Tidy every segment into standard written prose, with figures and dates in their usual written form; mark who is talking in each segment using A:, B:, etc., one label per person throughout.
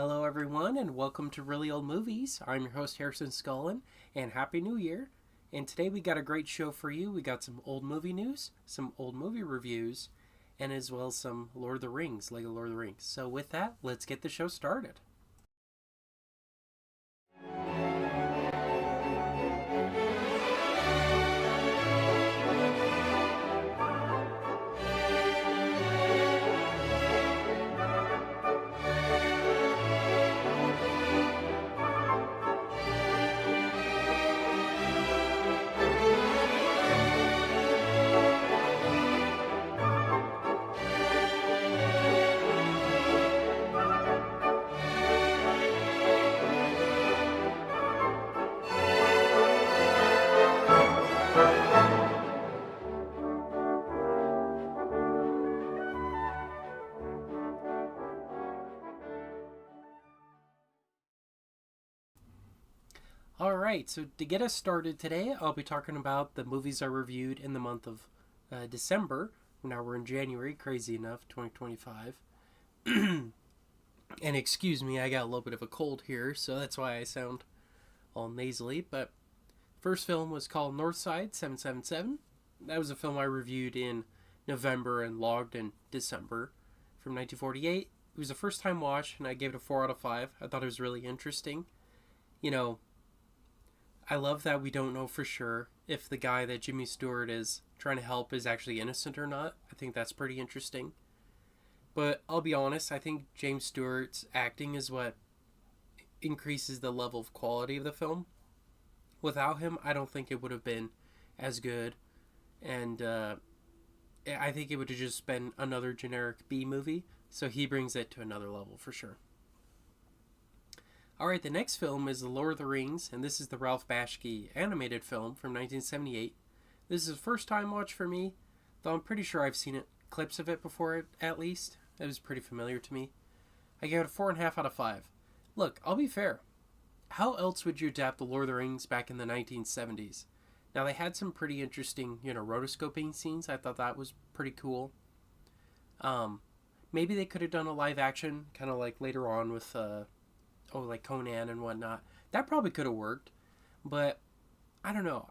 A: Hello, everyone, and welcome to Really Old Movies. I'm your host, Harrison Scullin, and Happy New Year. And today we got a great show for you. We got some old movie news, some old movie reviews, and as well as some Lord of the Rings, Lego Lord of the Rings. So with that, let's get the show started. Alright, so to get us started today, I'll be talking about the movies I reviewed in the month of December. Now we're in January, crazy enough, 2025. And excuse me, I got a little bit of a cold here, so that's why I sound all nasally. But first film was called Northside 777. That was a film I reviewed in November and logged in December from 1948. It was a first time watch, and I gave it a 4 out of 5. I thought it was really interesting. You know, I love that we don't know for sure if the guy that Jimmy Stewart is trying to help is actually innocent or not. I think that's pretty interesting. But I'll be honest, I think James Stewart's acting is what increases the level of quality of the film. Without him, I don't think it would have been as good. And I think it would have just been another generic B movie. So he brings it to another level for sure. Alright, the next film is The Lord of the Rings, and this is the Ralph Bakshi animated film from 1978. This is a first time watch for me, though I'm pretty sure I've seen clips of it before at least. It was pretty familiar to me. I gave it a 4.5 out of 5. Look, I'll be fair. How else would you adapt The Lord of the Rings back in the 1970s? Now, they had some pretty interesting, rotoscoping scenes. I thought that was pretty cool. Maybe they could have done a live action, kind of like later on with, like Conan and whatnot. That probably could have worked. But, I don't know.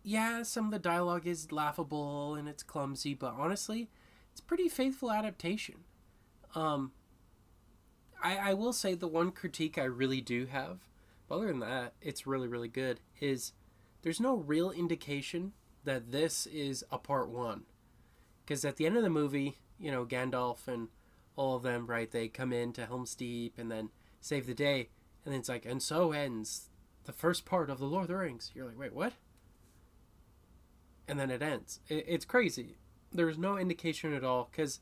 A: Yeah, some of the dialogue is laughable and it's clumsy, but honestly, it's a pretty faithful adaptation. I will say the one critique I really do have, but other than that, it's really, really good, is there's no real indication that this is a part one. Because at the end of the movie, Gandalf and all of them, right, they come in to Helm's Deep and then save the day, and then it's like, and so ends the first part of The Lord of the Rings. You're like, wait, what? And then it ends. It's crazy. There's no indication at all, because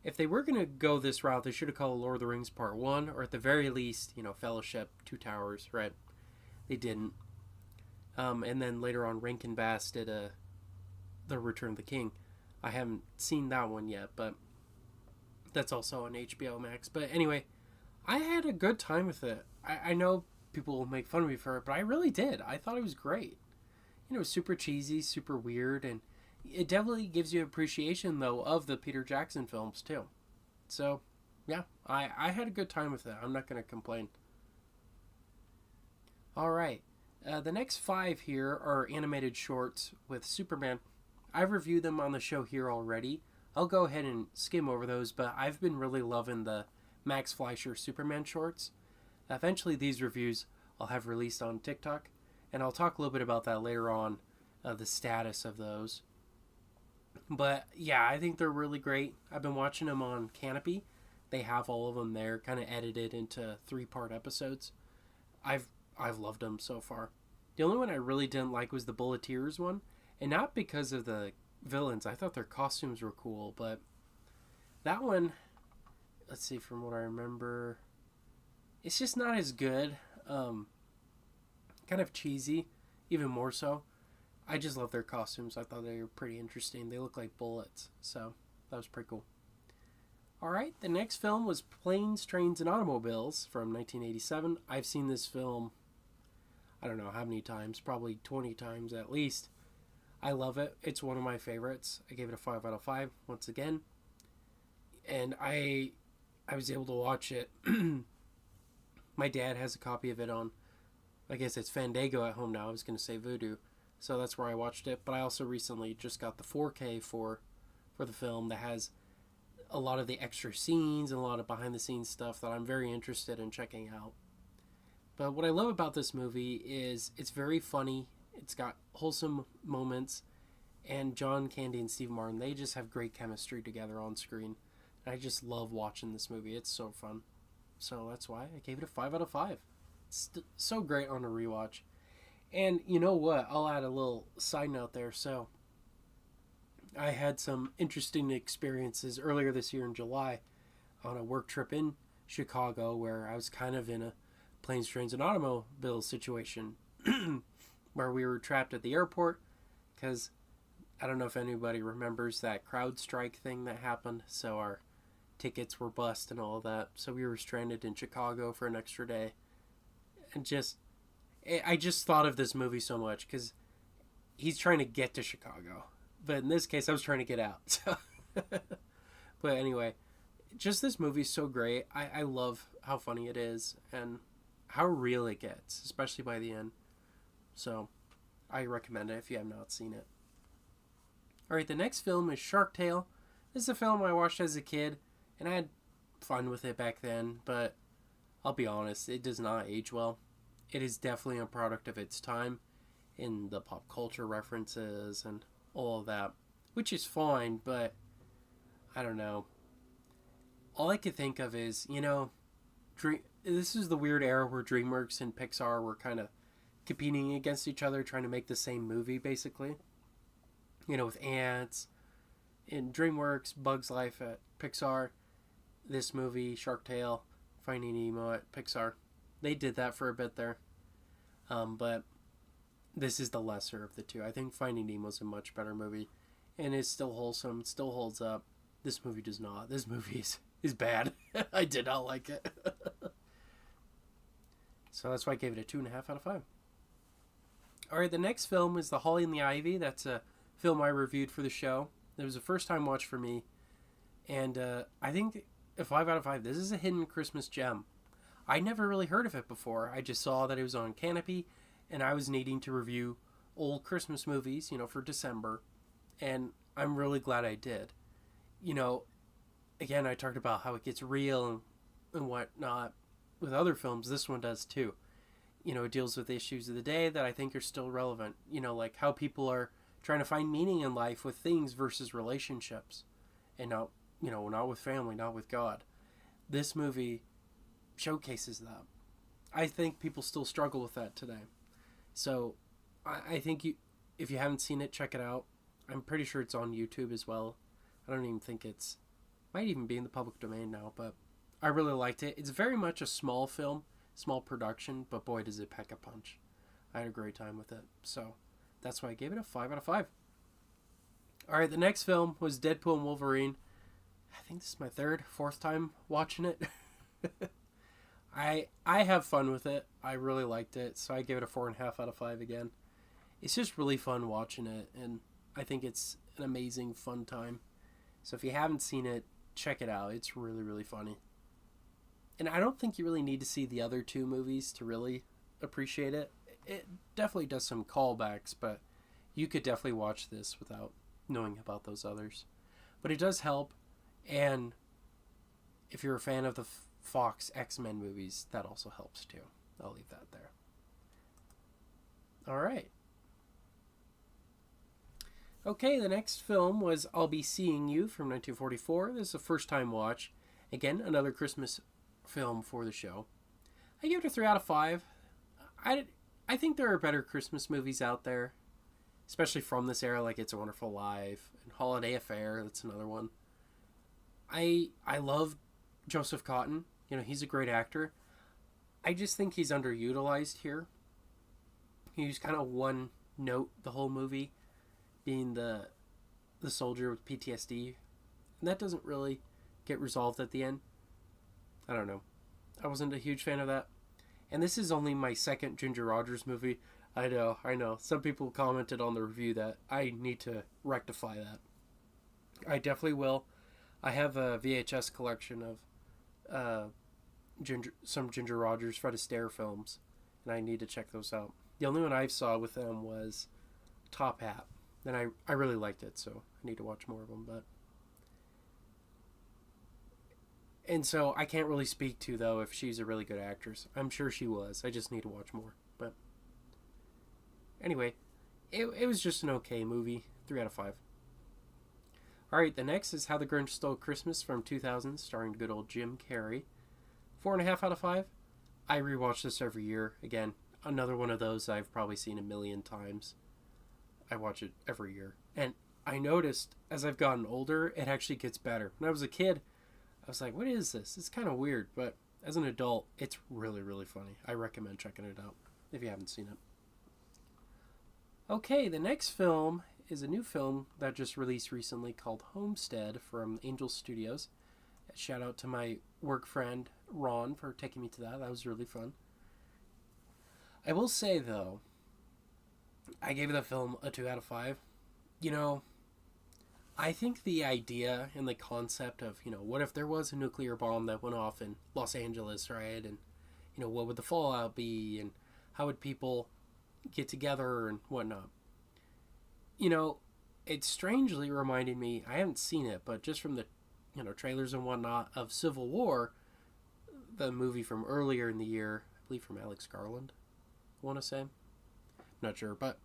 A: if they were going to go this route, they should have called Lord of the Rings Part 1, or at the very least, Fellowship, Two Towers, right? They didn't. And then later on, Rankin Bass did The Return of the King. I haven't seen that one yet, but that's also on HBO Max. But anyway, I had a good time with it. I know people will make fun of me for it, but I really did. I thought it was great. Super cheesy, super weird, and it definitely gives you appreciation, though, of the Peter Jackson films, too. So, yeah, I had a good time with it. I'm not going to complain. All right. The next 5 here are animated shorts with Superman. I've reviewed them on the show here already. I'll go ahead and skim over those, but I've been really loving the Max Fleischer Superman shorts. Eventually, these reviews I'll have released on TikTok, and I'll talk a little bit about that later on, the status of those. But yeah, I think they're really great. I've been watching them on Canopy. They have all of them there, kind of edited into 3-part episodes. I've loved them so far. The only one I really didn't like was the Bulleteers one, and not because of the villains. I thought their costumes were cool, but that one, let's see, from what I remember, it's just not as good. Kind of cheesy, even more so. I just love their costumes. I thought they were pretty interesting. They look like bullets, so that was pretty cool. Alright, the next film was Planes, Trains, and Automobiles from 1987. I've seen this film, I don't know how many times, probably 20 times at least. I love it. It's one of my favorites. I gave it a 5 out of 5 once again. And I I was able to watch it. My dad has a copy of it on, I guess it's Fandango at home now. I was going to say Vudu. So that's where I watched it. But I also recently just got the 4K for the film that has a lot of the extra scenes and a lot of behind the scenes stuff that I'm very interested in checking out. But what I love about this movie is it's very funny. It's got wholesome moments. And John Candy and Steve Martin, they just have great chemistry together on screen. I just love watching this movie. It's so fun. So that's why I gave it a 5 out of 5. It's so great on a rewatch. And you know what? I'll add a little side note there. So I had some interesting experiences earlier this year in July on a work trip in Chicago where I was kind of in a planes, trains, and automobile situation where we were trapped at the airport because I don't know if anybody remembers that crowd strike thing that happened. So our tickets were bust and all of that. So we were stranded in Chicago for an extra day. And I just thought of this movie so much because he's trying to get to Chicago. But in this case, I was trying to get out. So but anyway, just this movie's so great. I love how funny it is and how real it gets, especially by the end. So I recommend it if you have not seen it. Alright, the next film is Shark Tale. This is a film I watched as a kid, and I had fun with it back then, but I'll be honest, it does not age well. It is definitely a product of its time in the pop culture references and all of that, which is fine, but I don't know. All I could think of is, this is the weird era where DreamWorks and Pixar were kind of competing against each other, trying to make the same movie, basically. With Ants in DreamWorks, Bugs Life at Pixar, this movie, Shark Tale, Finding Nemo at Pixar. They did that for a bit there. But this is the lesser of the two. I think Finding Nemo's a much better movie. And it's still wholesome, still holds up. This movie does not. This movie is bad. I did not like it. So that's why I gave it a 2.5 out of 5. Alright, the next film is The Holly and the Ivy. That's a film I reviewed for the show. It was a first time watch for me. And I think a 5 out of 5. This is a hidden Christmas gem. I never really heard of it before. I just saw that it was on Canopy, and I was needing to review old Christmas movies, for December. And I'm really glad I did. Again, I talked about how it gets real and whatnot with other films. This one does too. It deals with issues of the day that I think are still relevant. Like how people are trying to find meaning in life with things versus relationships. And not with family, not with God. This movie showcases that. I think people still struggle with that today. So I think if you haven't seen it, check it out. I'm pretty sure it's on YouTube as well. I don't even think might even be in the public domain now, but I really liked it. It's very much a small film, small production, but boy does it pack a punch. I had a great time with it. So that's why I gave it a 5 out of 5. Alright, the next film was Deadpool and Wolverine. I think this is my fourth time watching it. I have fun with it. I really liked it, so I gave it a 4.5 out of 5 again. It's just really fun watching it, and I think it's an amazing, fun time. So if you haven't seen it, check it out. It's really, really funny. And I don't think you really need to see the other two movies to really appreciate it. It definitely does some callbacks, but you could definitely watch this without knowing about those others. But it does help, and if you're a fan of the Fox X-Men movies, that also helps too. I'll leave that there. Alright. Okay, the next film was I'll Be Seeing You from 1944. This is a first-time watch. Again, another Christmas film for the show. I give it a 3 out of 5. I think there are better Christmas movies out there, especially from this era, like It's a Wonderful Life and Holiday Affair. That's another one. I love Joseph Cotton. He's a great actor. I just think he's underutilized here. He's kind of one note the whole movie, being the soldier with PTSD, and that doesn't really get resolved at the end. I don't know. I wasn't a huge fan of that. And this is only my second Ginger Rogers movie. I know. Some people commented on the review that I need to rectify that. I definitely will. I have a VHS collection uh, some Ginger Rogers, Fred Astaire films, and I need to check those out. The only one I saw with them was Top Hat, and I really liked it, so I need to watch more of them. And so I can't really speak to, though, if she's a really good actress. I'm sure she was. I just need to watch more. But anyway, it was just an okay movie. 3 out of 5. Alright, the next is How the Grinch Stole Christmas from 2000, starring good old Jim Carrey. 4.5 out of 5. I rewatch this every year. Again, another one of those I've probably seen a million times. I watch it every year. And I noticed, as I've gotten older, it actually gets better. When I was a kid, I was like, what is this? It's kind of weird, but as an adult, it's really, really funny. I recommend checking it out if you haven't seen it. Okay, the next film is a new film that just released recently called Homestead from Angel Studios. Shout out to my work friend Ron for taking me to that. That was really fun. I will say, though, I gave the film a 2 out of 5. You know, I think the idea and the concept of, what if there was a nuclear bomb that went off in Los Angeles, right? And, what would the fallout be? And how would people get together and whatnot? It strangely reminded me, I haven't seen it, but just from the, trailers and whatnot, of Civil War, the movie from earlier in the year, I believe from Alex Garland, I want to say. Not sure, but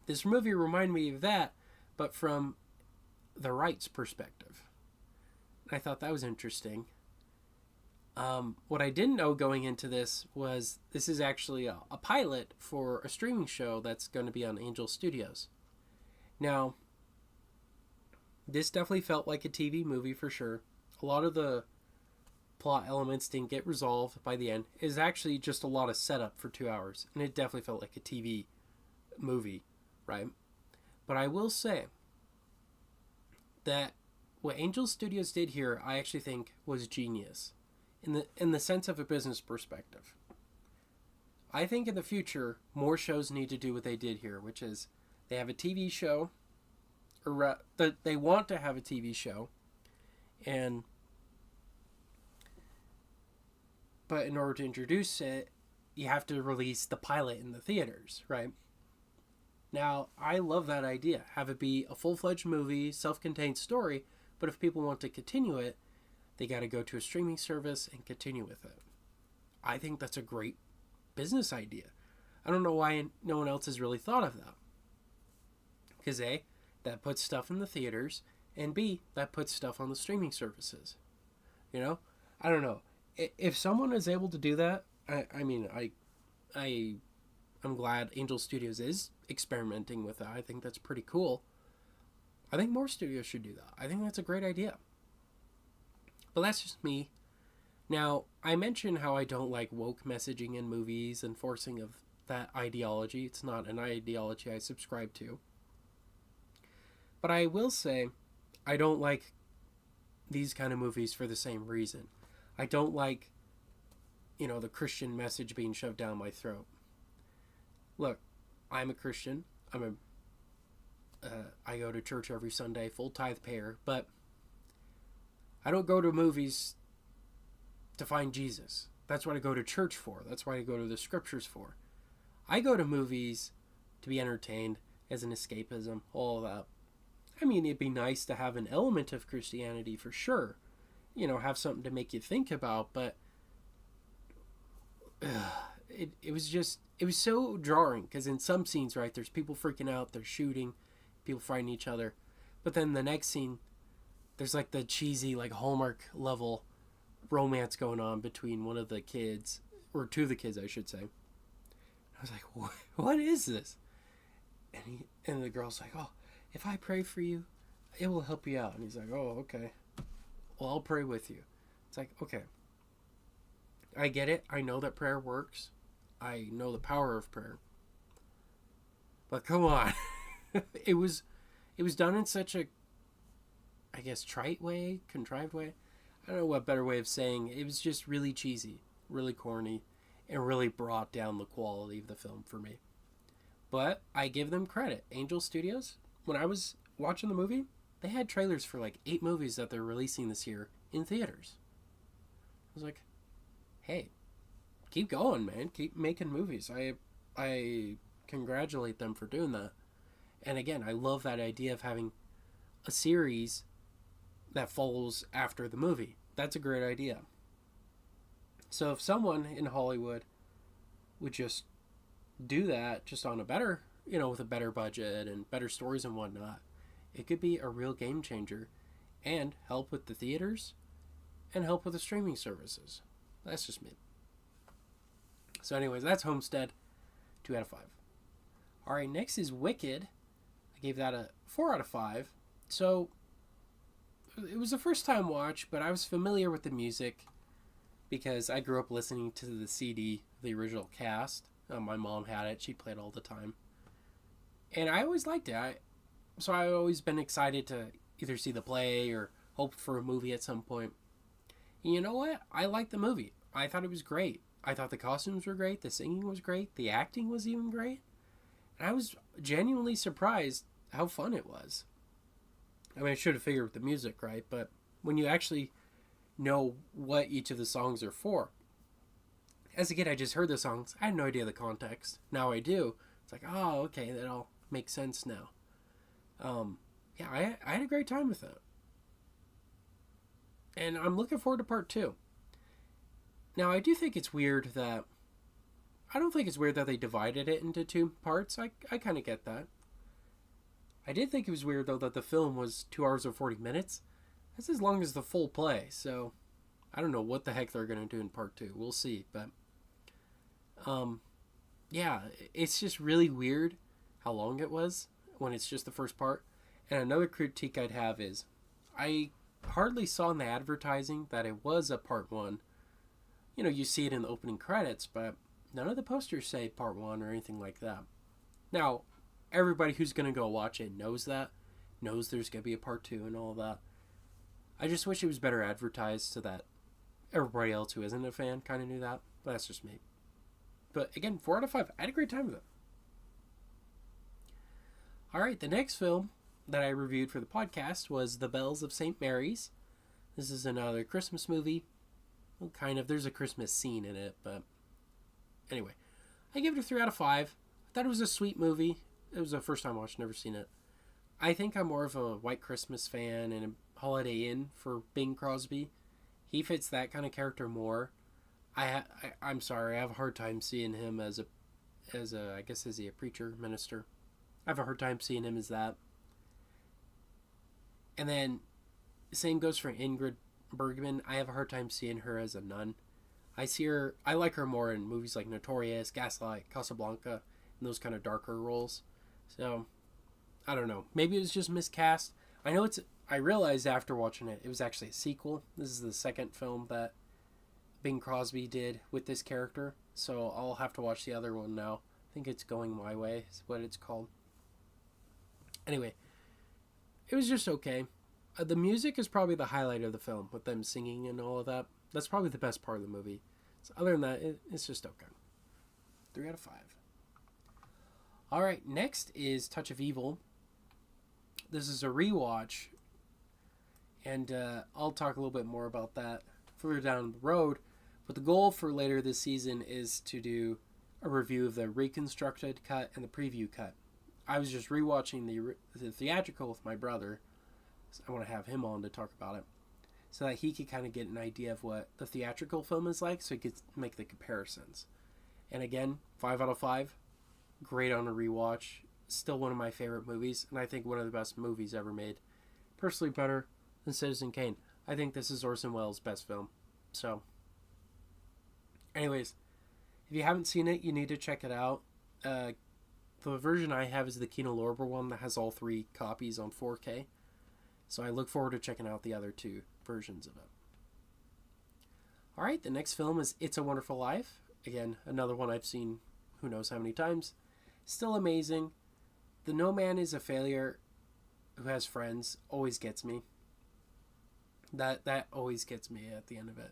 A: this movie reminded me of that, but from the right's perspective. I thought that was interesting. What I didn't know going into this was this is actually a pilot for a streaming show that's going to be on Angel Studios. Now, this definitely felt like a TV movie for sure. A lot of the plot elements didn't get resolved by the end. It was actually just a lot of setup for 2 hours, and it definitely felt like a TV movie, right? But I will say that what Angel Studios did here, I actually think was genius in the sense of a business perspective. I think in the future, more shows need to do what they did here, which is they have a TV show, or they want to have a TV show, but in order to introduce it, you have to release the pilot in the theaters, right? Now, I love that idea. Have it be a full-fledged movie, self-contained story, but if people want to continue it, they got to go to a streaming service and continue with it. I think that's a great business idea. I don't know why no one else has really thought of that. Because A, that puts stuff in the theaters, and B, that puts stuff on the streaming services. I don't know. If someone is able to do that, I'm glad Angel Studios is experimenting with that. I think that's pretty cool. I think more studios should do that. I think that's a great idea. But that's just me. Now, I mentioned how I don't like woke messaging in movies and forcing of that ideology. It's not an ideology I subscribe to. But I will say, I don't like these kind of movies for the same reason. I don't like, the Christian message being shoved down my throat. Look, I'm a Christian. I go to church every Sunday, full tithe payer, but I don't go to movies to find Jesus. That's what I go to church for. That's what I go to the scriptures for. I go to movies to be entertained, as an escapism, all of that. It'd be nice to have an element of Christianity for sure. Have something to make you think about, but it was so jarring, because in some scenes, right, there's people freaking out, they're shooting, people fighting each other, but then the next scene, there's like the cheesy, like Hallmark level romance going on between one of the kids, or two of the kids, I should say. I was like, what is this? And the girl's like, oh, if I pray for you, it will help you out. And he's like, oh, okay. Well, I'll pray with you. It's like, okay. I get it. I know that prayer works. I know the power of prayer. But come on. It was done in such a, I guess, trite way, contrived way. I don't know what better way of saying. It was just really cheesy, really corny, and really brought down the quality of the film for me. But I give them credit. Angel Studios, when I was watching the movie, they had trailers for like 8 movies that they're releasing this year in theaters. was like, hey, keep going, man. Keep making movies. I congratulate them for doing that. And again, I love that idea of having a series that follows after the movie. That's a great idea. So if someone in Hollywood would just do that just on a better, with a better budget and better stories and whatnot, it could be a real game changer and help with the theaters and help with the streaming services. That's just me. So anyways, that's Homestead. 2 out of 5. All right, next is Wicked. I gave that a 4 out of 5. So it was a first time watch, but I was familiar with the music because I grew up listening to the CD, the original cast. My mom had it. She played all the time. And I always liked it. So I've always been excited to either see the play or hope for a movie at some point. And you know what? I liked the movie. I thought it was great. I thought the costumes were great. The singing was great. The acting was even great. And I was genuinely surprised how fun it was. I mean, I should have figured with the music, right? But when you actually know what each of the songs are for. As a kid, I just heard the songs. I had no idea the context. Now I do. It's like, oh, okay, that all makes sense now. Yeah, I had a great time with it. And I'm looking forward to part 2. Now, I do think it's weird that... I don't think it's weird that they divided it into 2 parts. I kind of get that. I did think it was weird, though, that the film was 2 hours and 40 minutes. That's as long as the full play, so... I don't know what the heck they're going to do in part 2. We'll see, but... yeah, it's just really weird how long it was when it's just the first part. And another critique I'd have is... I hardly saw in the advertising that it was a part 1. You see it in the opening credits, but none of the posters say part 1 or anything like that. Now, everybody who's going to go watch it knows that. Knows there's going to be a part 2 and all that. I just wish it was better advertised so that everybody else who isn't a fan kind of knew that. But that's just me. But again, 4 out of 5. I had a great time with it. Alright, the next film that I reviewed for the podcast was The Bells of St. Mary's. This is another Christmas movie. Well, kind of. There's a Christmas scene in it, but anyway. I give it a 3 out of 5. I thought it was a sweet movie. It was a first time watch, never seen it. I think I'm more of a White Christmas fan and a Holiday Inn for Bing Crosby. He fits that kind of character more. I'm sorry, I have a hard time seeing him as a I guess is he a preacher, minister? I have a hard time seeing him as that. And then same goes for Ingrid Bergman. I have a hard time seeing her as a nun. I like her more in movies like Notorious, Gaslight, Casablanca, and those kind of darker roles. So, I don't know. Maybe it was just miscast. I realized after watching it was actually a sequel. This is the second film that Bing Crosby did with this character. So I'll have to watch the other one now. I think it's Going My Way is what it's called. Anyway, it was just okay. The music is probably the highlight of the film, with them singing and all of that. That's probably the best part of the movie. So other than that, it's just okay. 3 out of 5. Alright, next is Touch of Evil. This is a rewatch. And I'll talk a little bit more about that further down the road. But the goal for later this season is to do a review of the reconstructed cut and the preview cut. I was just rewatching the theatrical with my brother. So I want to have him on to talk about it, so that he could kind of get an idea of what the theatrical film is like, so he could make the comparisons. And again, 5 out of 5. Great on a rewatch. Still one of my favorite movies, and I think one of the best movies ever made. Personally better than Citizen Kane. I think this is Orson Welles' best film. So, anyways, if you haven't seen it, you need to check it out. The version I have is the Kino Lorber one that has all 3 copies on 4K. So I look forward to checking out the other 2 versions of it. Alright, the next film is It's a Wonderful Life. Again, another one I've seen who knows how many times. Still amazing. The no man is a failure who has friends always gets me. That always gets me at the end of it.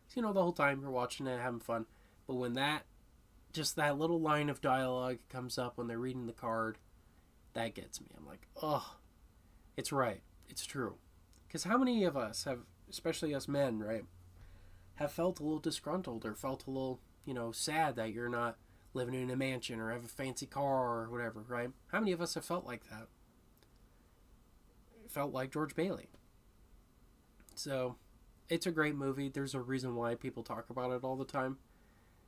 A: So, the whole time you're watching it, having fun. But when that little line of dialogue comes up when they're reading the card, that gets me. I'm like, oh, it's right. It's true. Because how many of us have, especially us men, right, have felt a little disgruntled or felt a little, sad that you're not living in a mansion or have a fancy car or whatever, right? How many of us have felt like that? Felt like George Bailey. So, it's a great movie. There's a reason why people talk about it all the time.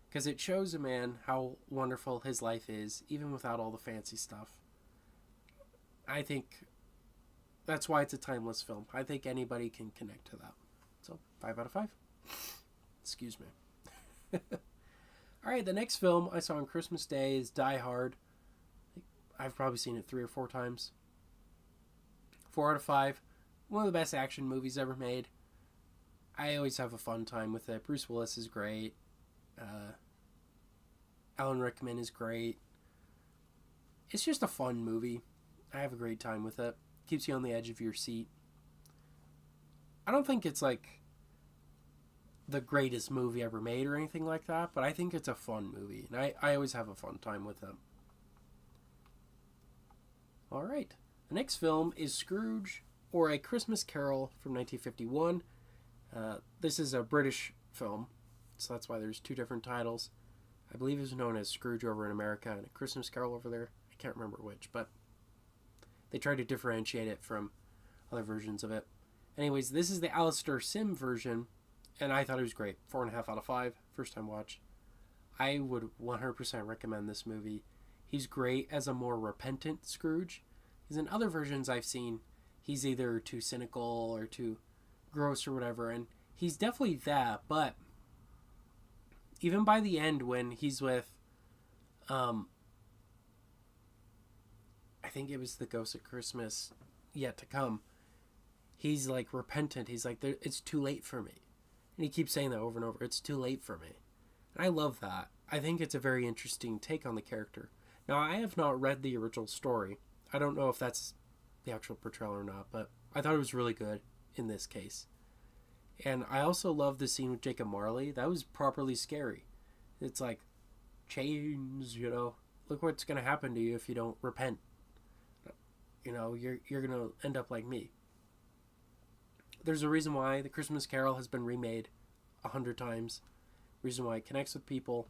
A: Because it shows a man how wonderful his life is, even without all the fancy stuff. I think that's why it's a timeless film. I think anybody can connect to that. So, 5 out of 5. Excuse me. Alright, the next film I saw on Christmas Day is Die Hard. I've probably seen it 3 or 4 times. 4 out of 5. One of the best action movies ever made. I always have a fun time with it. Bruce Willis is great. Alan Rickman is great. It's just a fun movie. I have a great time with it. Keeps you on the edge of your seat. I don't think it's like the greatest movie ever made or anything like that, but I think it's a fun movie, and I always have a fun time with it. Alright, the next film is Scrooge, or A Christmas Carol from 1951. This is a British film, so that's why there's 2 different titles. I believe it was known as Scrooge over in America and A Christmas Carol over there. I can't remember which, but they tried to differentiate it from other versions of it. Anyways, this is the Alistair Sim version, and I thought it was great. 4.5 out of 5, first time watch. I would 100% recommend this movie. He's great as a more repentant Scrooge. Because in other versions I've seen, he's either too cynical or too gross or whatever, and he's definitely that, but even by the end when he's with, I think it was The Ghost of Christmas Yet to Come, he's like repentant. He's like, it's too late for me. And he keeps saying that over and over. It's too late for me. And I love that. I think it's a very interesting take on the character. Now, I have not read the original story. I don't know if that's the actual portrayal or not, but I thought it was really good in this case. And I also love the scene with Jacob Marley. That was properly scary. It's like, chains, look what's going to happen to you if you don't repent. You're going to end up like me. There's a reason why The Christmas Carol has been remade 100 times. Reason why it connects with people.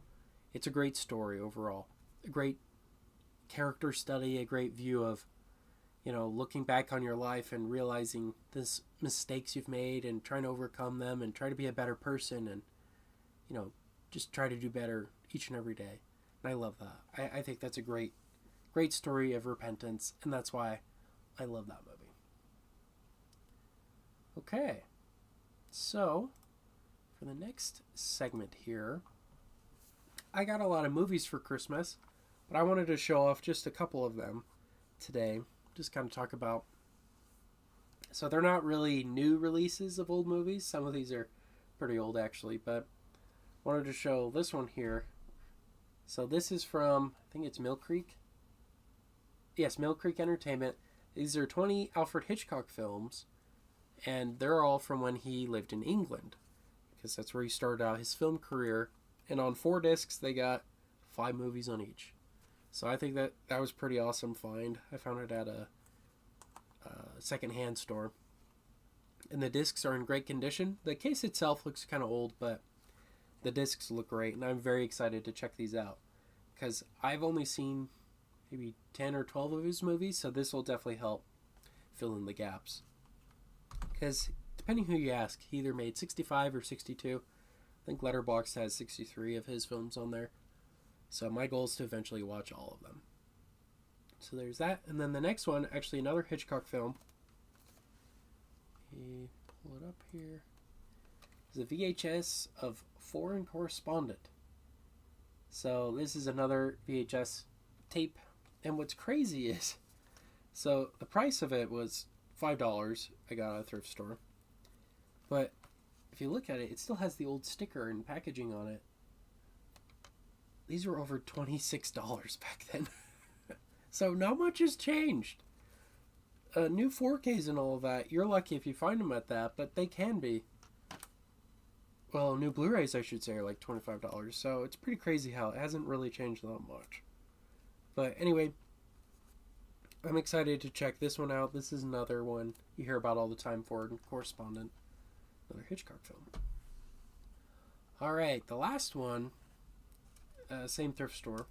A: It's a great story overall. A great character study, a great view of, looking back on your life and realizing the mistakes you've made and trying to overcome them and try to be a better person and, just try to do better each and every day. And I love that. I think that's a great story of repentance, and that's why I love that movie. Okay, so for the next segment here, I got a lot of movies for Christmas, but I wanted to show off just a couple of them today. Just kind of talk about. So they're not really new releases of old movies. Some of these are pretty old actually, but I wanted to show this one here. So this is from, I think it's Mill Creek. Yes, Mill Creek Entertainment. These are 20 Alfred Hitchcock films, and they're all from when he lived in England, because that's where he started out his film career. And on 4 discs, they got 5 movies on each. So I think that was pretty awesome find. I found it at a secondhand store. And the discs are in great condition. The case itself looks kind of old, but the discs look great, and I'm very excited to check these out, because I've only seen maybe 10 or 12 of his movies, so this will definitely help fill in the gaps. Because depending who you ask, he either made 65 or 62. I think Letterboxd has 63 of his films on there. So my goal is to eventually watch all of them. So there's that. And then the next one, actually another Hitchcock film. Pull it up here. Is a VHS of Foreign Correspondent. So this is another VHS tape. And what's crazy is, so the price of it was $5 I got at a thrift store. But if you look at it, it still has the old sticker and packaging on it. These were over $26 back then. So not much has changed. New 4Ks and all of that, you're lucky if you find them at that, but they can be. Well, new Blu-rays, I should say, are like $25. So it's pretty crazy how it hasn't really changed that much. But anyway, I'm excited to check this one out. This is another one you hear about all the time, Foreign Correspondent. Another Hitchcock film. All right, the last one, same thrift store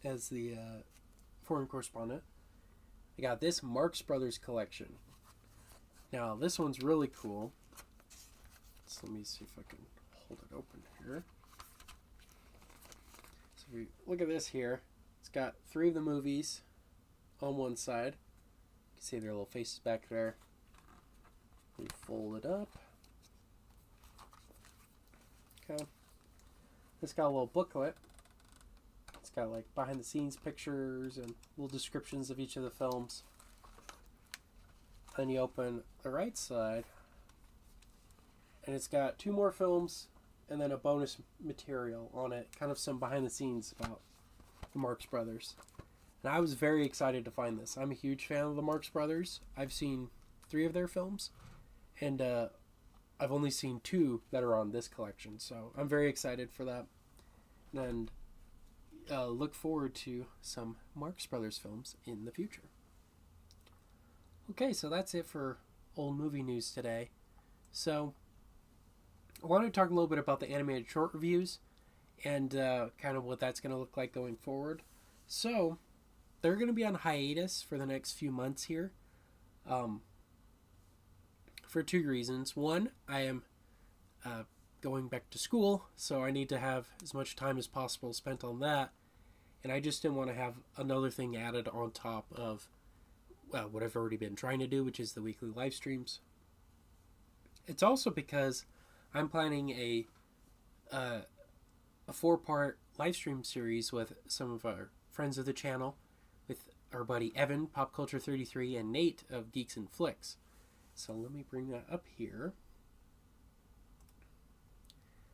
A: as the foreign correspondent. I got this Marx Brothers collection. Now, this one's really cool. So let me see if I can hold it open here. So if we look at this here, it's got 3 of the movies on one side. You can see their little faces back there. We fold it up. Okay. It's got a little booklet. It's got like behind the scenes pictures and little descriptions of each of the films. Then you open the right side, and it's got 2 more films and then a bonus material on it, kind of some behind the scenes about the Marx Brothers. And I was very excited to find this. I'm a huge fan of the Marx Brothers. I've seen 3 of their films, and I've only seen 2 that are on this collection, so I'm very excited for that. And look forward to some Marx Brothers films in the future. Okay, so that's it for old movie news today. So I wanted to talk a little bit about the animated short reviews and kind of what that's going to look like going forward. So they're going to be on hiatus for the next few months here. For 2 reasons. One, I am going back to school, so I need to have as much time as possible spent on that. And I just didn't want to have another thing added on top of what I've already been trying to do, which is the weekly live streams. It's also because I'm planning a 4-part live stream series with some of our friends of the channel, with our buddy Evan, Pop Culture 33, and Nate of Geeks and Flicks. So let me bring that up here.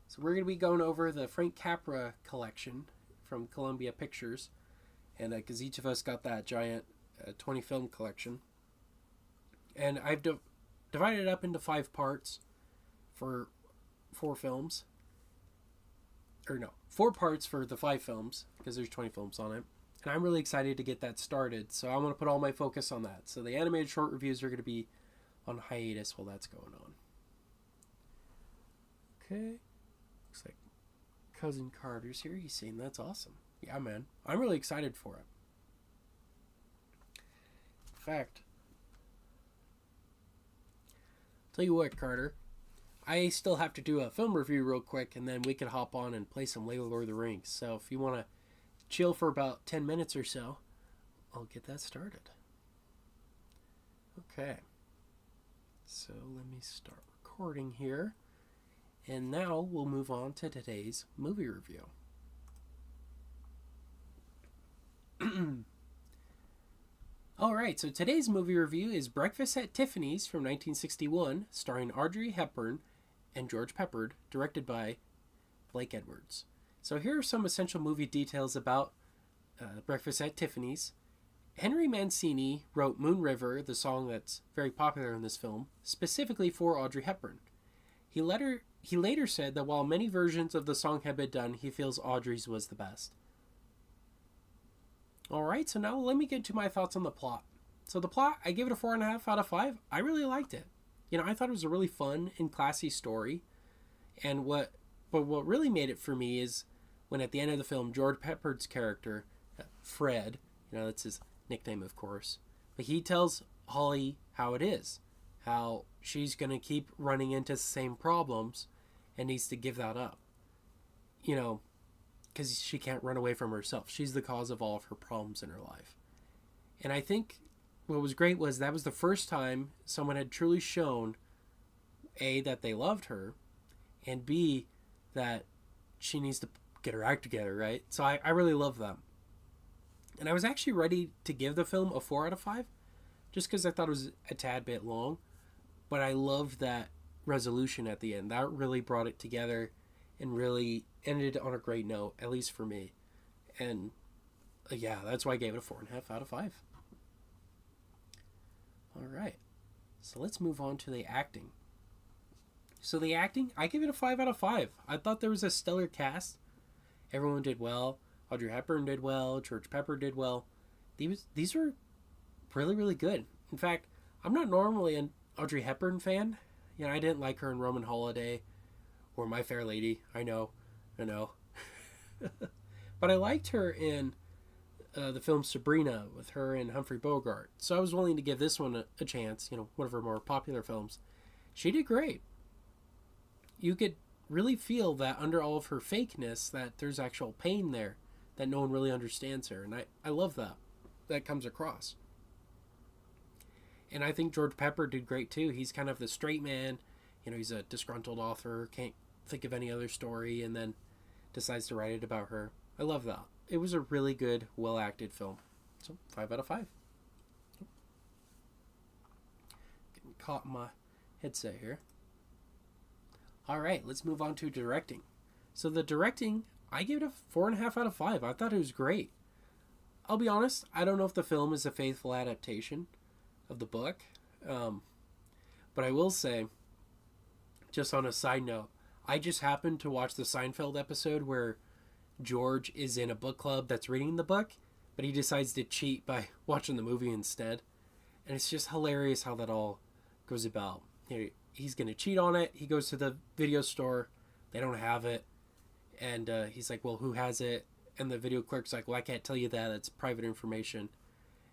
A: So we're going to be going over the Frank Capra collection from Columbia Pictures, and because each of us got that giant 20 film collection, and I've divided it up into 5 parts for 4 films, or no, 4 parts for the 5 films because there's 20 films on it, and I'm really excited to get that started. So I want to put all my focus on that. So the animated short reviews are going to be on hiatus while that's going on. Okay, looks like Cousin Carter's here. He's saying that's awesome. Yeah, man, I'm really excited for it. In fact, tell you what, Carter, I still have to do a film review real quick, and then we could hop on and play some Lego Lord of the Rings. So if you want to chill for about 10 minutes or so, I'll get that started. Okay. So let me start recording here. And now we'll move on to today's movie review. Alright, so today's movie review is Breakfast at Tiffany's from 1961, starring Audrey Hepburn and George Peppard, directed by Blake Edwards. So here are some essential movie details about Breakfast at Tiffany's. Henry Mancini wrote Moon River, the song that's very popular in this film, specifically for Audrey Hepburn. He later said that while many versions of the song have been done, he feels Audrey's was the best. Alright, so now let me get to my thoughts on the plot. So the plot, I gave it a 4.5 out of 5. I really liked it. You know, I thought it was a really fun and classy story. And what really made it for me is when at the end of the film, George Peppard's character, Fred, you know, that's his nickname, of course, but he tells Holly how it is, how she's going to keep running into the same problems and needs to give that up. You know, because she can't run away from herself. She's the cause of all of her problems in her life. And I think what was great was that was the first time someone had truly shown, A, that they loved her, and B, that she needs to get her act together, right? So I really love them. And I was actually ready to give the film a 4 out of 5, just because I thought it was a tad bit long. But I loved that resolution at the end. That really brought it together and really ended on a great note, at least for me. And yeah, that's why I gave it a 4.5 out of 5. All right, so let's move on to the acting. So the acting, I give it a 5 out of 5. I thought there was a stellar cast. Everyone did well. Audrey Hepburn did well. George Peppard did well. These were really, really good. In fact, I'm not normally an Audrey Hepburn fan. You know, I didn't like her in Roman Holiday or My Fair Lady. I know. But I liked her in the film Sabrina with her and Humphrey Bogart. So I was willing to give this one a chance, one of her more popular films. She did great. You could really feel that under all of her fakeness that there's actual pain there, that no one really understands her. And I love that. That comes across. And I think George Pepper did great too. He's kind of the straight man. He's a disgruntled author, can't think of any other story, and then decides to write it about her. I love that. It was a really good, well-acted film. So, 5 out of 5. Getting caught in my headset here. Alright, let's move on to directing. So the directing, I gave it a 4.5 out of 5. I thought it was great. I'll be honest, I don't know if the film is a faithful adaptation of the book. But I will say, just on a side note, I just happened to watch the Seinfeld episode where George is in a book club that's reading the book, but he decides to cheat by watching the movie instead. And it's just hilarious how that all goes about. He's going to cheat on it. He goes to the video store. They don't have it. And he's like, well, who has it? And the video clerk's like, well, I can't tell you that. It's private information.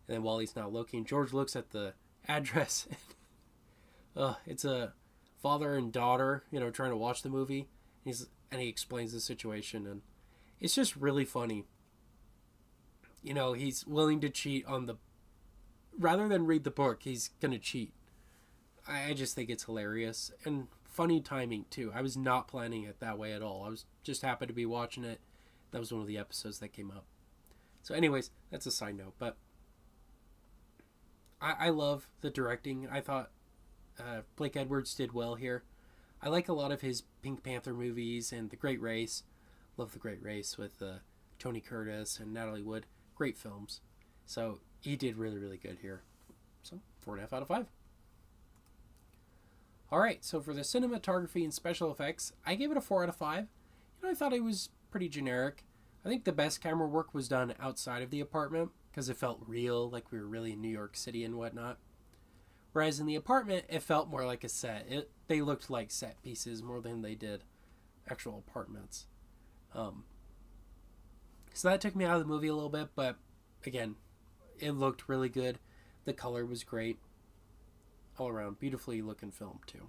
A: And then while he's not looking, George looks at the address. It's a father and daughter, trying to watch the movie. And he explains the situation. And it's just really funny. He's willing to cheat on the... Rather than read the book, he's going to cheat. I just think it's hilarious. And funny timing, too. I was not planning it that way at all. I was just happened to be watching it. That was one of the episodes that came up. So anyways, that's a side note. But I love the directing. I thought Blake Edwards did well here. I like a lot of his Pink Panther movies and The Great Race. Love The Great Race with Tony Curtis and Natalie Wood. Great films. So he did really, really good here. So 4.5 out of 5. Alright, so for the cinematography and special effects, I gave it a 4 out of 5. I thought it was pretty generic. I think the best camera work was done outside of the apartment because it felt real, like we were really in New York City and whatnot. Whereas in the apartment, it felt more like a set. They looked like set pieces more than they did actual apartments. So that took me out of the movie a little bit, but again, it looked really good. The color was great. All around, beautifully looking film too.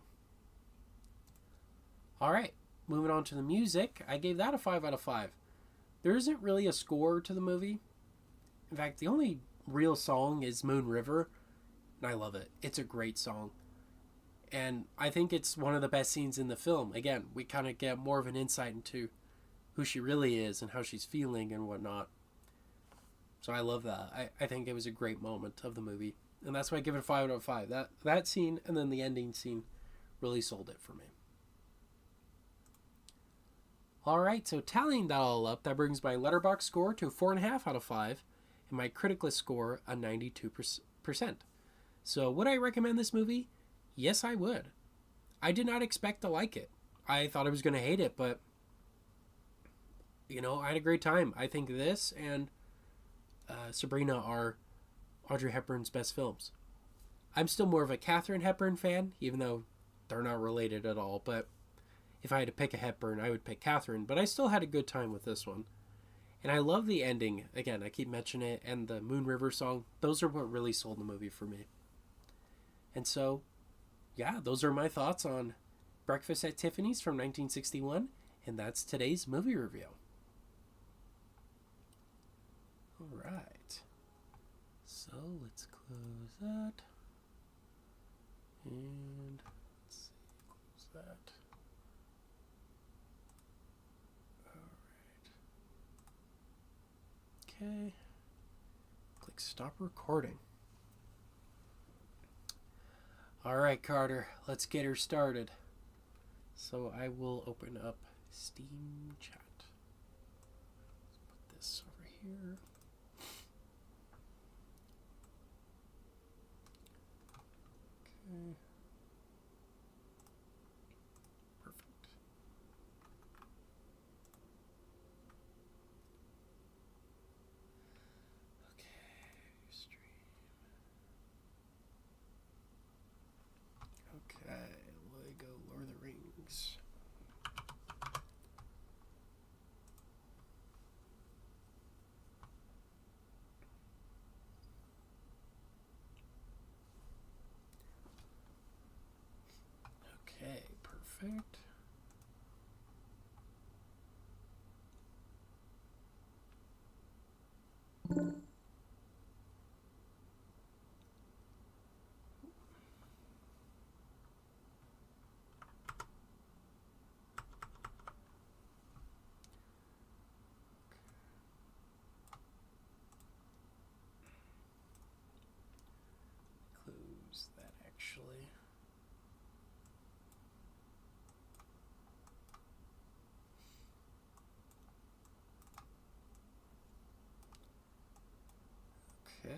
A: Alright, moving on to the music, I gave that a 5 out of 5. There isn't really a score to the movie. In fact, the only real song is Moon River, and I love it. It's a great song. And I think it's one of the best scenes in the film. Again, we kind of get more of an insight into who she really is and how she's feeling and whatnot. So I love that. I think it was a great moment of the movie. And that's why I give it a 5 out of 5. That scene and then the ending scene really sold it for me. Alright, so tallying that all up, that brings my Letterboxd score to 4.5 out of 5. And my Criticalist score a 92%. So would I recommend this movie? Yes, I would. I did not expect to like it. I thought I was going to hate it, but I had a great time. I think this and Sabrina are Audrey Hepburn's best films. I'm still more of a Katharine Hepburn fan, even though they're not related at all, but if I had to pick a Hepburn, I would pick Katharine, but I still had a good time with this one. And I love the ending. Again, I keep mentioning it, and the Moon River song. Those are what really sold the movie for me. And so, yeah, those are my thoughts on Breakfast at Tiffany's from 1961, and that's today's movie review. Alright. So, let's close that. And, let's see, close that. Okay. Click stop recording. Alright, Carter, let's get her started. So I will open up Steam Chat. Let's put this over here. Okay. Perfect. Okay, Lego Lord of the Rings. Perfect. Close that actually. Okay.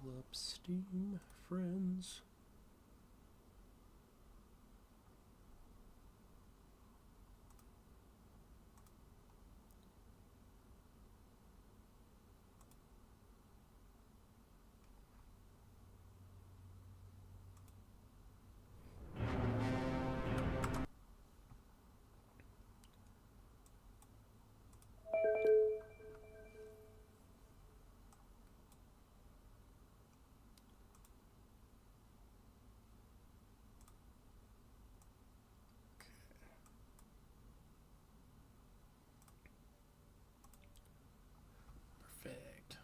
A: Pull up Steam, friends. Perfect.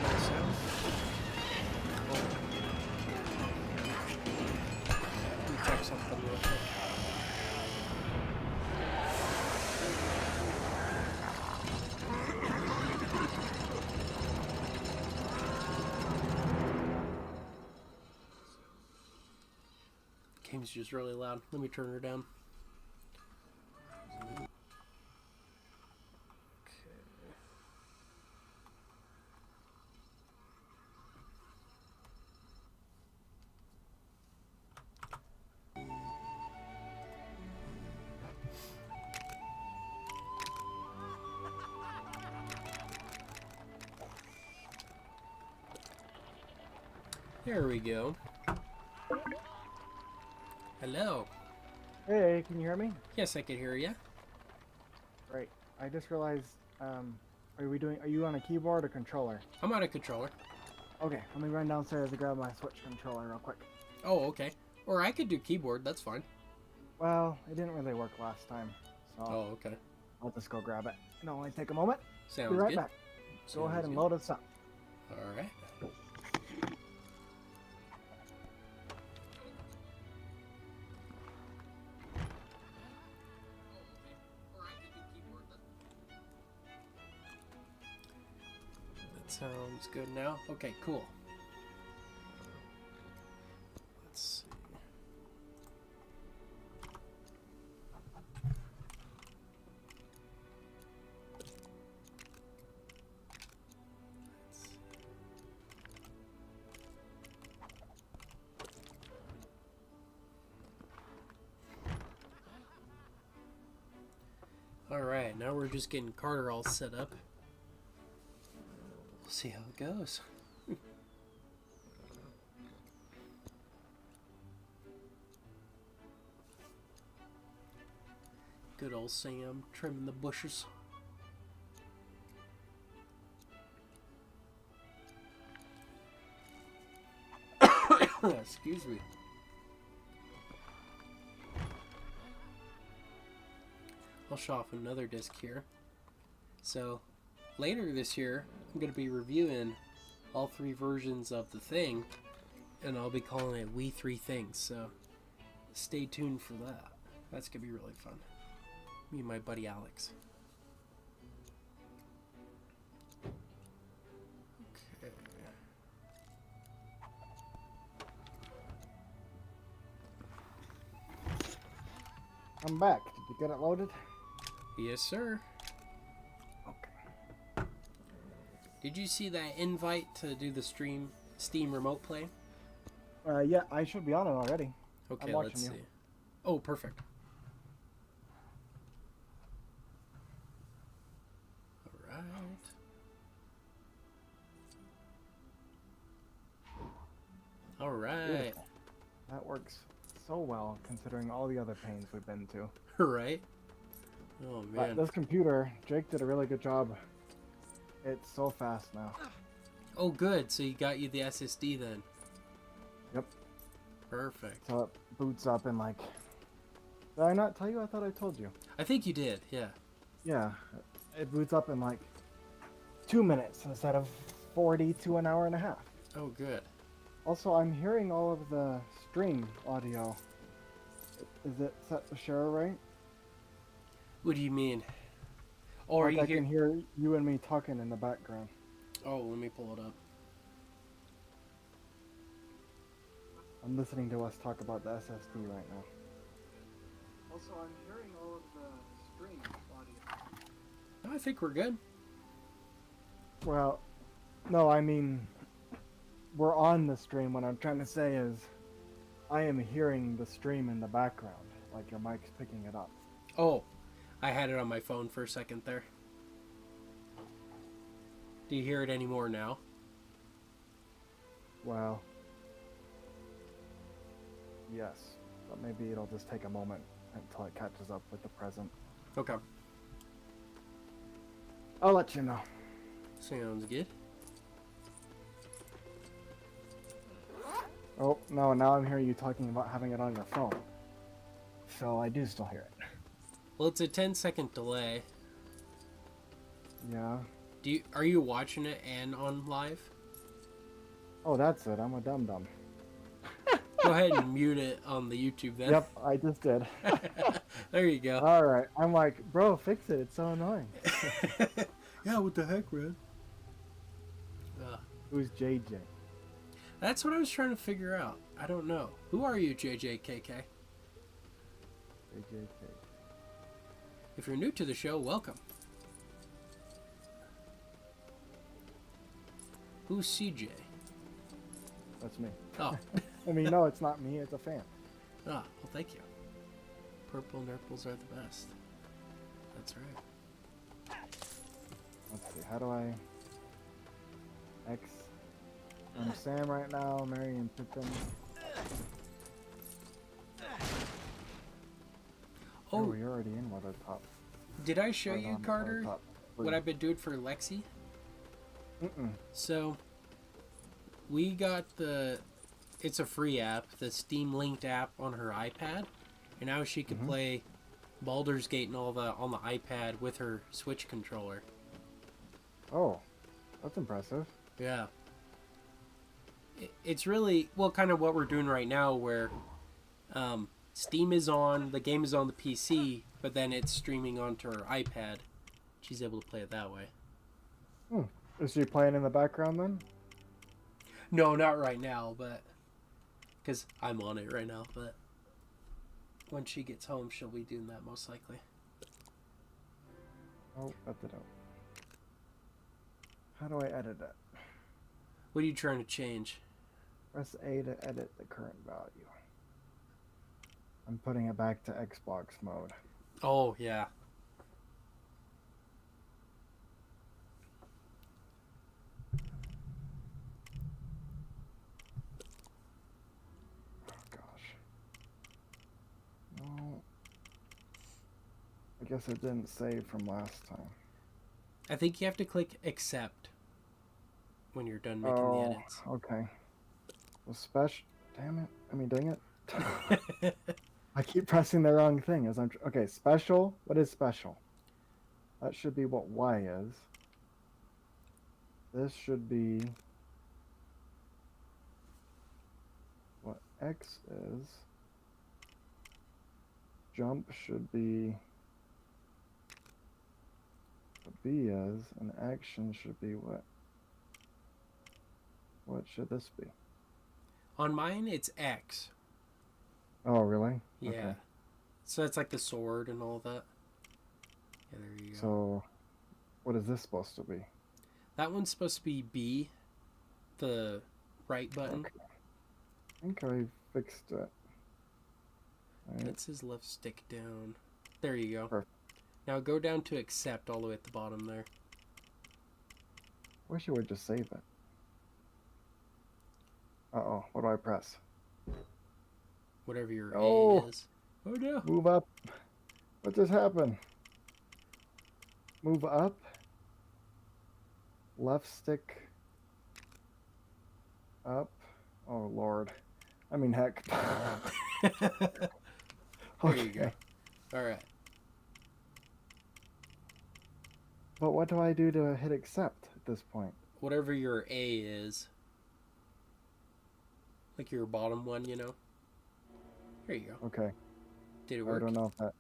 A: Nice sound. Let me check something real quick. Game's just really loud. Let me turn her down. Okay. There we go. Hello.
B: Hey, can you hear me?
A: Yes, I can hear you.
B: Great. I just realized, are you on a keyboard or controller?
A: I'm on a controller.
B: Okay, let me run downstairs to grab my Switch controller real quick.
A: Oh, okay. Or I could do keyboard. That's fine.
B: Well, it didn't really work last time, so
A: Oh, okay.
B: I'll just go grab it. It'll only take a moment.
A: Sounds
B: Be right
A: good.
B: back. Go ahead and
A: good.
B: load us up.
A: All right. That sounds good now. Okay, cool. Let's see. Alright, now we're just getting Carter all set up. We'll see how it goes. Good old Sam trimming the bushes. Excuse me. I'll show off another disc here. So, later this year, I'm going to be reviewing all 3 versions of The Thing, and I'll be calling it We 3 Things, so stay tuned for that. That's going to be really fun. Me and my buddy Alex. Okay.
B: I'm back. Did you get it loaded?
A: Yes, sir.
B: Okay.
A: Did you see that invite to do the Steam remote play?
B: Yeah, I should be on it already.
A: Okay,
B: I'm watching
A: let's
B: you.
A: see. Oh, perfect. All right.
B: Beautiful. That works so well considering all the other pains we've been to.
A: Right. Oh man.
B: This computer, Jake did a really good job. It's so fast now.
A: Oh, good. So you got you the SSD then.
B: Yep.
A: Perfect.
B: So it boots up in like... Did I not tell you? I thought I told you.
A: I think you did. Yeah.
B: Yeah. It boots up in like 2 minutes instead of 40 to an hour and a half.
A: Oh, good.
B: Also, I'm hearing all of the stream audio. Is it set to share right?
A: What do you mean? Or
B: like I can hear you and me talking in the background.
A: Oh, let me pull it up.
B: I'm listening to us talk about the SSD right now. Also, I'm hearing all of the stream audio.
A: I think we're good.
B: Well, no, I mean, we're on the stream. What I'm trying to say is, I am hearing the stream in the background, like your mic's picking it up.
A: Oh, I had it on my phone for a second there. Do you hear it anymore now?
B: Well, yes, but maybe it'll just take a moment until it catches up with the present.
A: Okay.
B: I'll let you know.
A: Sounds good.
B: Oh, no, now I'm hearing you talking about having it on your phone. So I do still hear it.
A: Well, it's a 10-second delay.
B: Yeah.
A: Are you watching it and on live?
B: Oh, that's it. I'm a dum-dum.
A: Go ahead and mute it on the YouTube then.
B: Yep, I just did.
A: There you go.
B: All right. I'm like, bro, fix it. It's so annoying.
A: Yeah, what the heck, man?
B: Who's JJ?
A: That's what I was trying to figure out. I don't know. Who are you, JJKK?
B: JJK.
A: If you're new to the show, welcome. Who's CJ?
B: That's me.
A: Oh.
B: I mean, no, it's not me. It's a fan.
A: Ah, well, thank you. Purple nurples are the best. That's right.
B: Let's see. How do I... X... I'm Sam right now. Mary and Pippin. Oh, you're already in Water Top.
A: Did I show
B: Right
A: you,
B: on
A: Carter,
B: Top.
A: what I've been doing for Lexi?
B: Mm-mm.
A: So, we got it's a free app, the Steam linked app on her iPad, and now she can play Baldur's Gate and all that on the iPad with her Switch controller.
B: Oh, that's impressive.
A: Yeah. It's really, well, kind of what we're doing right now, where Steam is on, the game is on the PC, but then it's streaming onto her iPad. She's able to play it that way.
B: Is she playing in the background then?
A: No, not right now, but because I'm on it right now, but when she gets home, she'll be doing that most likely.
B: Oh, that did out. How do I edit it?
A: What are you trying to change?
B: Press A to edit the current value. I'm putting it back to Xbox mode.
A: Oh, yeah.
B: Oh, gosh. No. I guess it didn't save from last time.
A: I think you have to click accept when you're done making the edits.
B: Okay. Well, special. Damn it. I mean, dang it. I keep pressing the wrong thing as I'm. Okay, special. What is special? That should be what Y is. This should be what X is. Jump should be what B is, and action should be what? What should this be?
A: On mine, it's X.
B: Oh, really?
A: Yeah.
B: Okay.
A: So it's like the sword and all that. Yeah, there you go.
B: So, what is this supposed to be?
A: That one's supposed to be B, the right button.
B: Okay. I think I fixed it. Right.
A: That's his left stick down. There you go.
B: Perfect.
A: Now go down to accept all the way at the bottom there.
B: Wish you would just save it. Uh-oh, what do I press?
A: Whatever your A
B: Oh,
A: is. Oh no.
B: move up. What just happened? Move up. Left stick up. Oh, Lord. I mean, heck.
A: There you go.
B: Okay.
A: All right.
B: But what do I do to hit accept at this point?
A: Whatever your A is. Like your bottom one, you know? There you go.
B: Okay.
A: Did it
B: I
A: work?
B: don't know if that...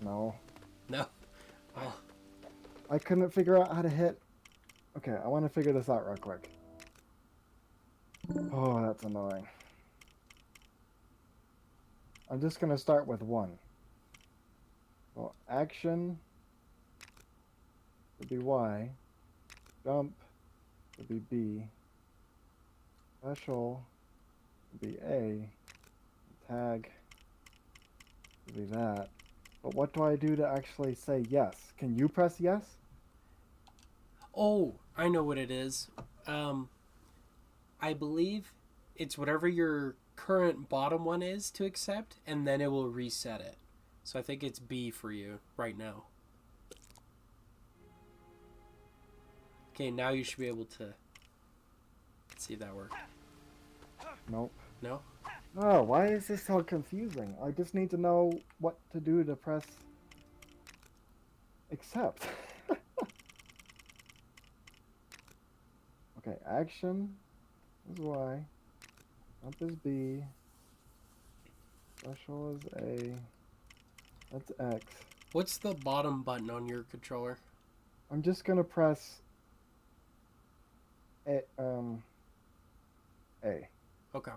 B: No.
A: No. Well,
B: I couldn't figure out how to hit... Okay, I want to figure this out real quick. Oh, that's annoying. I'm just going to start with 1. Well, action would be Y. Jump would be B. Special would be A. Tag would be that. But what do I do to actually say yes? Can you press yes?
A: oh, I know what it is. Um, I believe it's whatever your current bottom one is to accept, and then it will reset it. So I think it's B for you right now. Okay, now you should be able to see if that worked.
B: Nope.
A: No?
B: Oh, why is this so confusing? I just need to know what to do to press accept. Okay, action is Y. Jump is B. Special is A. That's X.
A: What's the bottom button on your controller?
B: I'm just gonna press A. A.
A: Okay.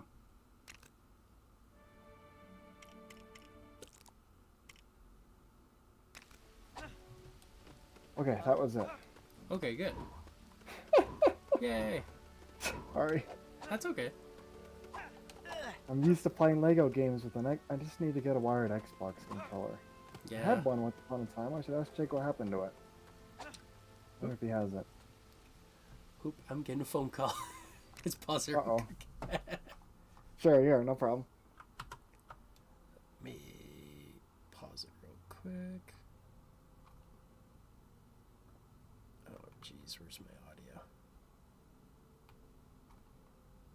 B: Okay, that was it.
A: Okay, good. Yay.
B: Sorry.
A: That's okay.
B: I'm used to playing Lego games with an X. I just need to get a wired Xbox controller. I
A: Yeah.
B: had one once upon a time. I should ask Jake what happened to it. I wonder if he has it.
A: Oop, I'm getting a phone call. Let's pause here.
B: Uh-oh. Sure, yeah, no problem.
A: Let me pause it real quick. Oh, jeez, where's my audio?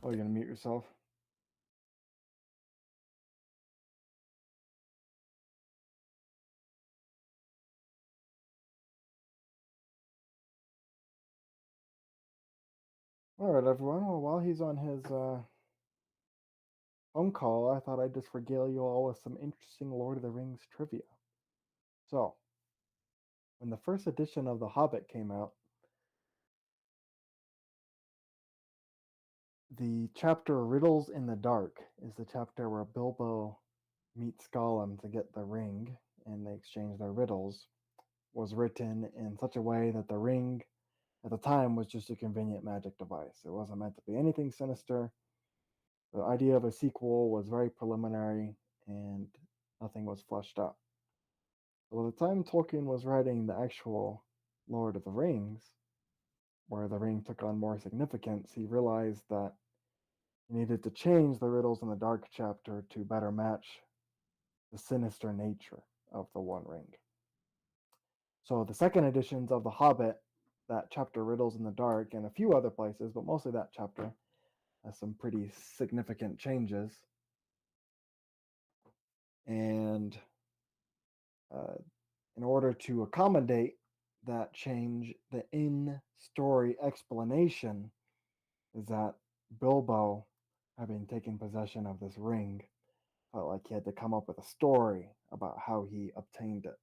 B: Oh, you're gonna mute yourself? Alright, everyone. Well, while he's on his phone call, I thought I'd just regale you all with some interesting Lord of the Rings trivia. So, when the first edition of The Hobbit came out, the chapter Riddles in the Dark is the chapter where Bilbo meets Gollum to get the ring, and they exchange their riddles, was written in such a way that the ring at the time was just a convenient magic device. It wasn't meant to be anything sinister. The idea of a sequel was very preliminary and nothing was fleshed out. By the time Tolkien was writing the actual Lord of the Rings, where the ring took on more significance, he realized that he needed to change the Riddles in the Dark chapter to better match the sinister nature of the One Ring. So the second editions of The Hobbit, that chapter Riddles in the Dark, and a few other places, but mostly that chapter, has some pretty significant changes. And in order to accommodate that change, the in story explanation is that Bilbo, having taken possession of this ring, felt like he had to come up with a story about how he obtained it.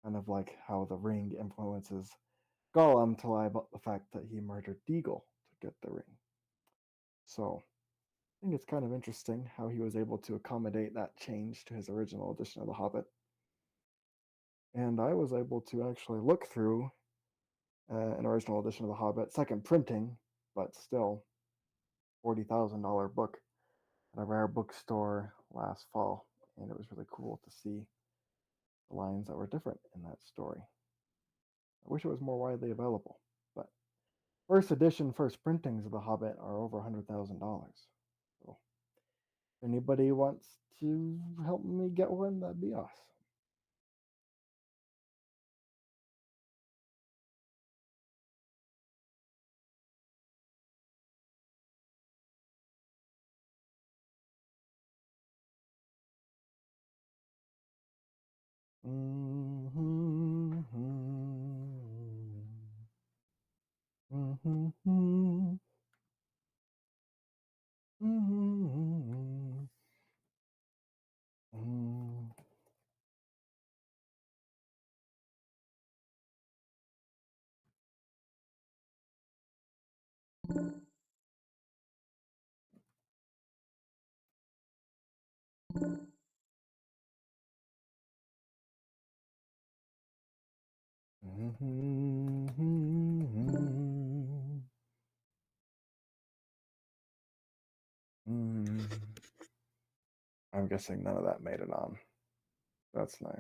B: Kind of like how the ring influences Gollum to lie about the fact that he murdered Deagle to get the ring. So I think it's kind of interesting how he was able to accommodate that change to his original edition of The Hobbit. And I was able to actually look through an original edition of The Hobbit, second printing, but still $40,000 book at a rare bookstore last fall, and it was really cool to see the lines that were different in that story. I wish it was more widely available, but first edition, first printings of The Hobbit are over $100,000. So if anybody wants to help me get one, that'd be awesome. I'm guessing none of that made it on. That's nice.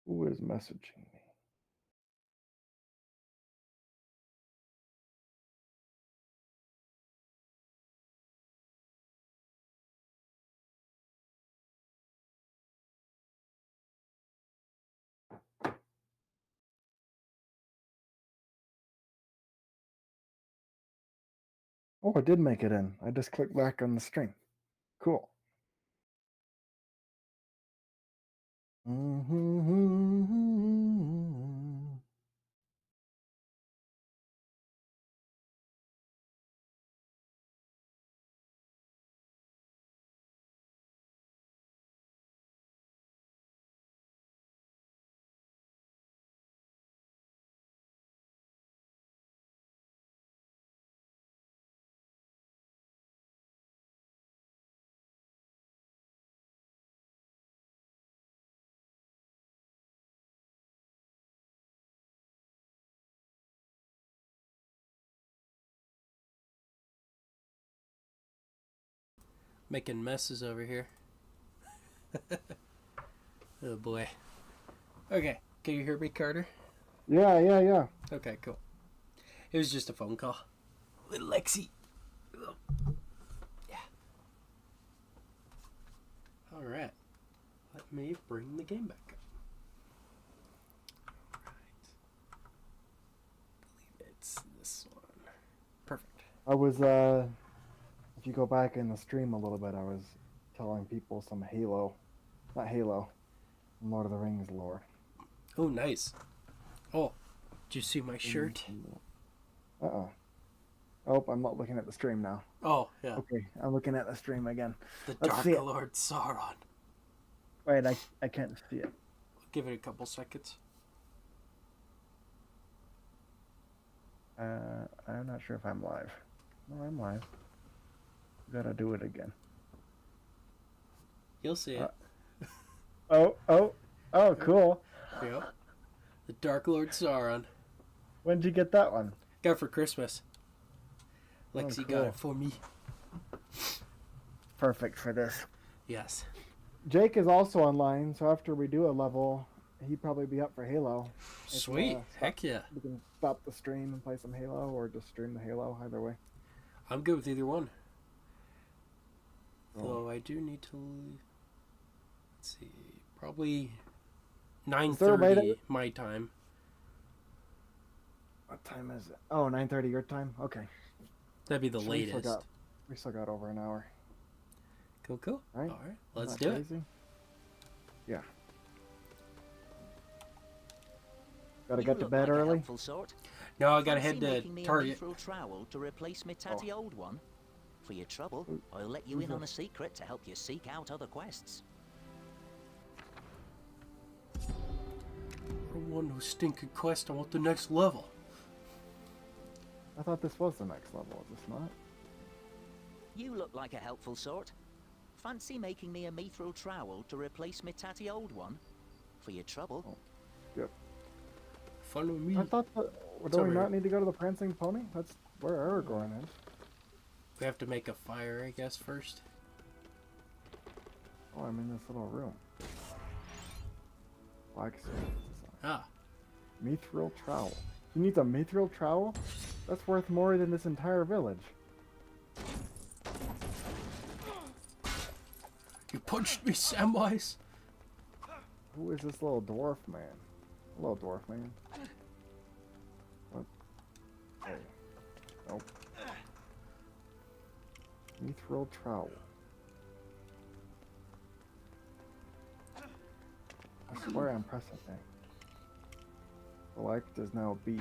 B: Who is messaging me? Oh, I did make it in. I just clicked back on the stream. Cool.
A: Making messes over here. Oh boy. Okay, can you hear me, Carter?
B: Yeah.
A: Okay, cool. It was just a phone call with Lexi. Yeah. All right. Let me bring the game back up. All right. I believe it's this one. Perfect.
B: I was if you go back in the stream a little bit, I was telling people some not Halo, Lord of the Rings lore.
A: Oh, nice. Oh, did you see my shirt?
B: Oh, I'm not looking at the stream now.
A: Oh, yeah.
B: Okay, I'm looking at the stream again.
A: The
B: Let's
A: Dark
B: see it.
A: Lord Sauron.
B: Wait, I can't see it.
A: Give it a couple seconds.
B: I'm not sure if I'm live. No, I'm live. Gotta do it again.
A: You'll see it.
B: Oh, cool.
A: Yep. The Dark Lord Sauron.
B: When'd you get that one?
A: Got it for Christmas. Lexi
B: cool.
A: got it for me.
B: Perfect for this.
A: Yes.
B: Jake is also online, so after we do a level, he'd probably be up for Halo.
A: Sweet. Heck yeah.
B: We can stop the stream and play some Halo, or just stream the Halo, either way.
A: I'm good with either one. Though I do need to leave. Let's see. Probably 9:30 my time.
B: What time is it? Oh, 9:30 your time? Okay.
A: That'd be the latest.
B: We still got over an hour.
A: Cool. All right. Let's
B: do
A: it.
B: Yeah. Gotta get to bed early?
A: No, I gotta head to Target.
C: Trowel to replace my tatty old one. For your trouble, I'll let you in on a secret to help you seek out other quests.
A: I don't want no stinking quest. I want the next level.
B: I thought this was the next level, is this not?
C: You look like a helpful sort. Fancy making me a mithril trowel to replace my tatty old one? For your trouble.
B: Oh, yep.
A: Follow me.
B: I thought do we not need to go to the Prancing Pony? That's where Aragorn is.
A: We have to make a fire, I guess, first.
B: Oh, I'm in this little room. Blacksmith design.
A: Ah.
B: Mithril trowel. He needs a mithril trowel? That's worth more than this entire village.
A: You punched me, Samwise.
B: Who is this little dwarf man? Hello, dwarf man. What? Hey. Nope. Mithril trowel. I swear I'm pressing A. Select is now B.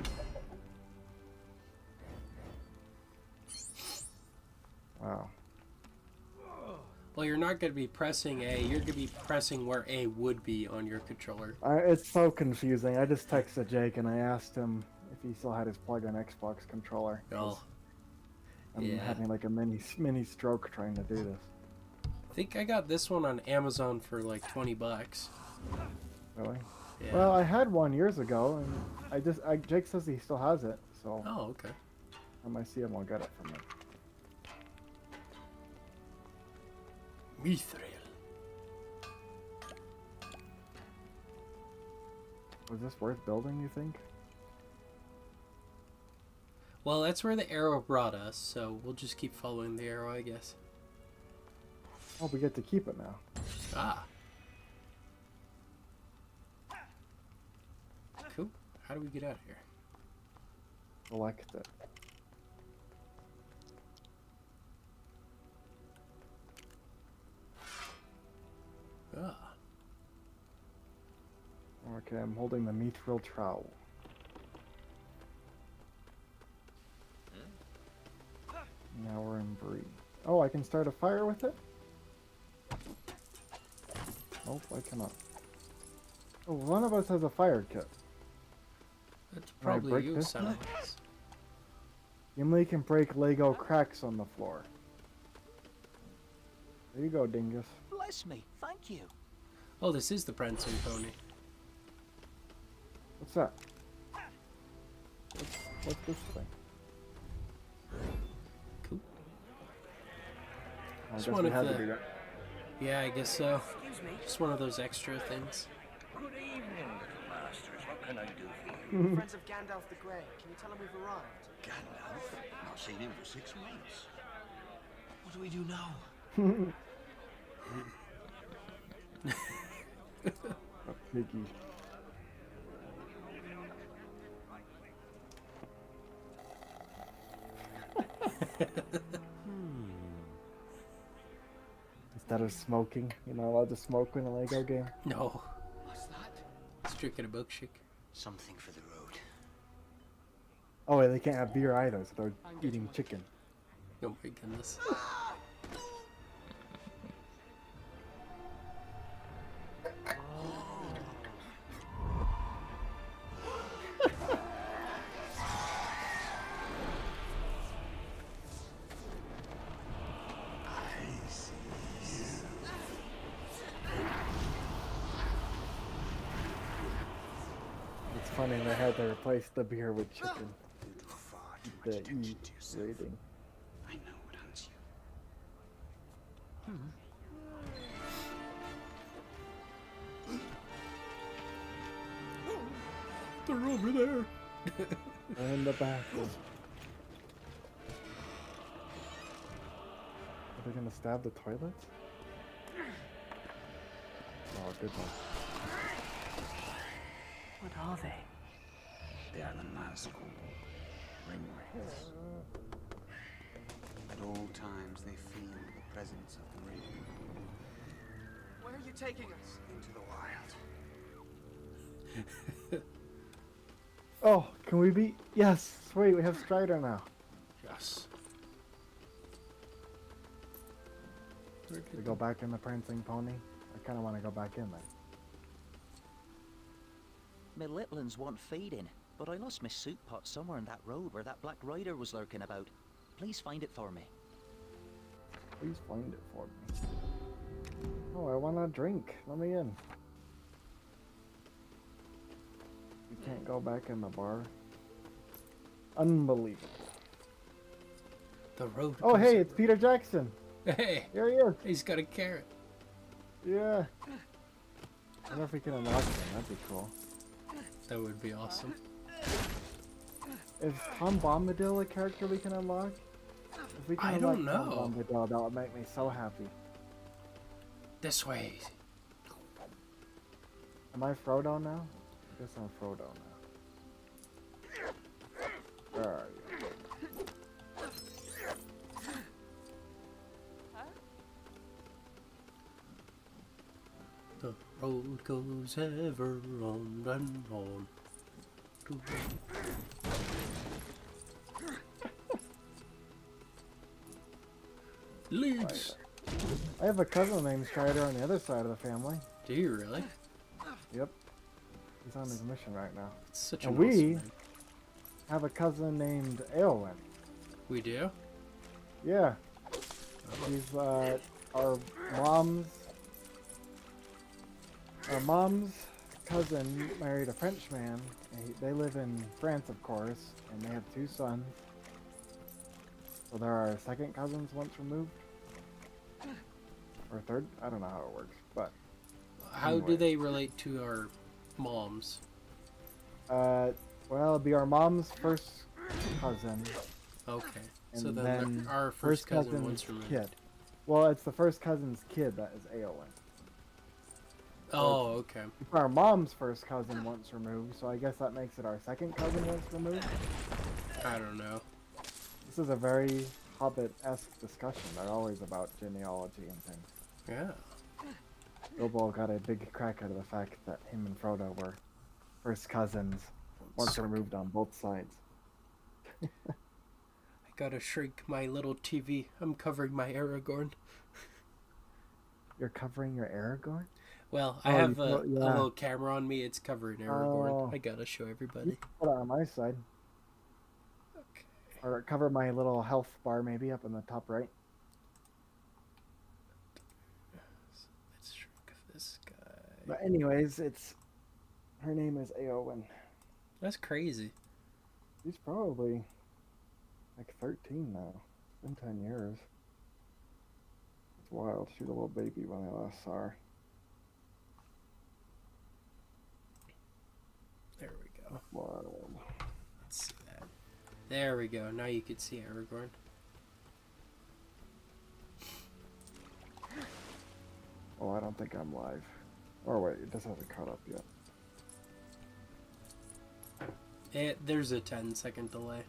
B: Wow.
A: Well, you're not going to be pressing A. You're going to be pressing where A would be on your controller.
B: It's so confusing. I just texted Jake and I asked him if he still had his plug-in Xbox controller.
A: Oh.
B: I'm having like a mini stroke trying to do this.
A: I think I got this one on Amazon for like $20.
B: Really?
A: Yeah.
B: Well, I had one years ago, and Jake says he still has it, so
A: Oh, okay.
B: I might see him. I'll get it from him.
A: Mithril.
B: Was this worth building, you think?
A: Well, that's where the arrow brought us, so we'll just keep following the arrow, I guess.
B: Oh, we get to keep it now.
A: Ah. Cool. How do we get out of here?
B: Select it.
A: Ah.
B: Okay, I'm holding the mithril trowel. Now we're in Bree. Oh, I can start a fire with it? Nope, I cannot. Oh, one of us has a fire kit.
A: That's
B: Can I
A: probably
B: break
A: you,
B: this now?
A: Samwise.
B: Gimli can break Lego cracks on the floor. There you go, dingus.
C: Bless me, thank you.
A: Oh, this is the prancing pony.
B: What's that? What's this thing?
A: Cool.
B: I
A: Just
B: guess
A: one
B: we
A: of
B: had to
A: the-
B: do that.
A: Yeah, I guess so.
D: Excuse me.
A: Just one of those extra things.
D: Good evening, masters. What can I do for you? Friends of Gandalf the Grey. Can you tell him we've arrived?
E: Gandalf? Not seen him for 6 weeks. What do we do now?
B: A piggy. Instead of smoking, you're not allowed to smoke in a Lego game.
A: No.
E: What's that?
A: It's drinking a milkshake.
E: Something for the road.
B: Oh, and they can't have beer either, so they're eating chicken.
A: Oh my goodness.
B: It's funny they had to replace the beer with chicken.
E: You do far too
B: The
E: much attention
B: E
E: to yourself.
B: rating.
E: I know what hunts you.
A: They're over there.
B: They're in the bathroom. Are they gonna stab the toilets? Oh, good one.
D: What are they?
E: They are the Nazgul ringwraiths. At all times they feel the presence of the ring.
D: Where are you taking us?
E: Into the wild.
B: Oh, can we be? Yes, sweet, we have Strider now.
A: Yes.
B: We go back in the prancing pony. I kind of want to go back in there.
C: My littlins want feeding, but I lost my soup pot somewhere in that road where that black rider was lurking about. Please find it for me.
B: Please find it for me. Oh, I want a drink. Let me in. We can't go back in the bar. Unbelievable.
A: The road.
B: Oh,
A: goes
B: hey,
A: over.
B: it's Peter Jackson.
A: Hey,
B: Here he is.
A: he's got a carrot.
B: Yeah. I wonder if we can unlock them. That'd be cool.
A: That would be awesome.
B: Is Tom Bombadil a character we can unlock? If we can
A: I
B: unlock
A: don't know.
B: Tom Bombadil, that would make me so happy.
A: This way.
B: Am I Frodo now? I guess I'm Frodo now. Where are you?
A: The road goes ever on and on. Leads.
B: I have a cousin named Strider on the other side of the family.
A: Do you really?
B: Yep. He's on his mission right now.
A: It's such
B: And
A: an awesome
B: we
A: name.
B: have a cousin named Eowyn.
A: We do?
B: Yeah. He's our mom's cousin married a Frenchman. And they live in France, of course, and they have 2 sons. So they're our second cousins once removed. Or third? I don't know how it works, but
A: How do
B: Anyway.
A: they relate to our moms?
B: well, it'd be our mom's first cousin.
A: Okay.
B: And
A: So then,
B: then
A: our first cousin once removed.
B: kid. Well, it's the first cousin's kid that is Eowyn.
A: Oh, okay.
B: It's our mom's first cousin once removed, so I guess that makes it our second cousin once removed.
A: I don't know.
B: This is a very Hobbit-esque discussion. They're always about genealogy and things.
A: Yeah.
B: Bilbo got a big crack out of the fact that him and Frodo were first cousins, once removed on both sides.
A: I gotta shrink my little TV. I'm covering my Aragorn.
B: You're covering your Aragorn?
A: Well, I
B: Oh,
A: have
B: you
A: a,
B: put- yeah.
A: a little camera on me. It's covering Aragorn.
B: Oh.
A: I gotta show everybody.
B: Put it on my side.
A: Okay.
B: Or cover my little health bar maybe up in the top right.
A: So let's shrink this guy.
B: But anyways, her name is Eowyn.
A: That's crazy.
B: She's probably like 13 now. It's been 10 years. It's wild. She was a little baby when I last saw her.
A: There we go.
B: Wild.
A: Let's see that. There we go. Now you can see Aragorn.
B: Oh, I don't think I'm live. Or wait, it just hasn't caught up yet.
A: There's a 10-second delay.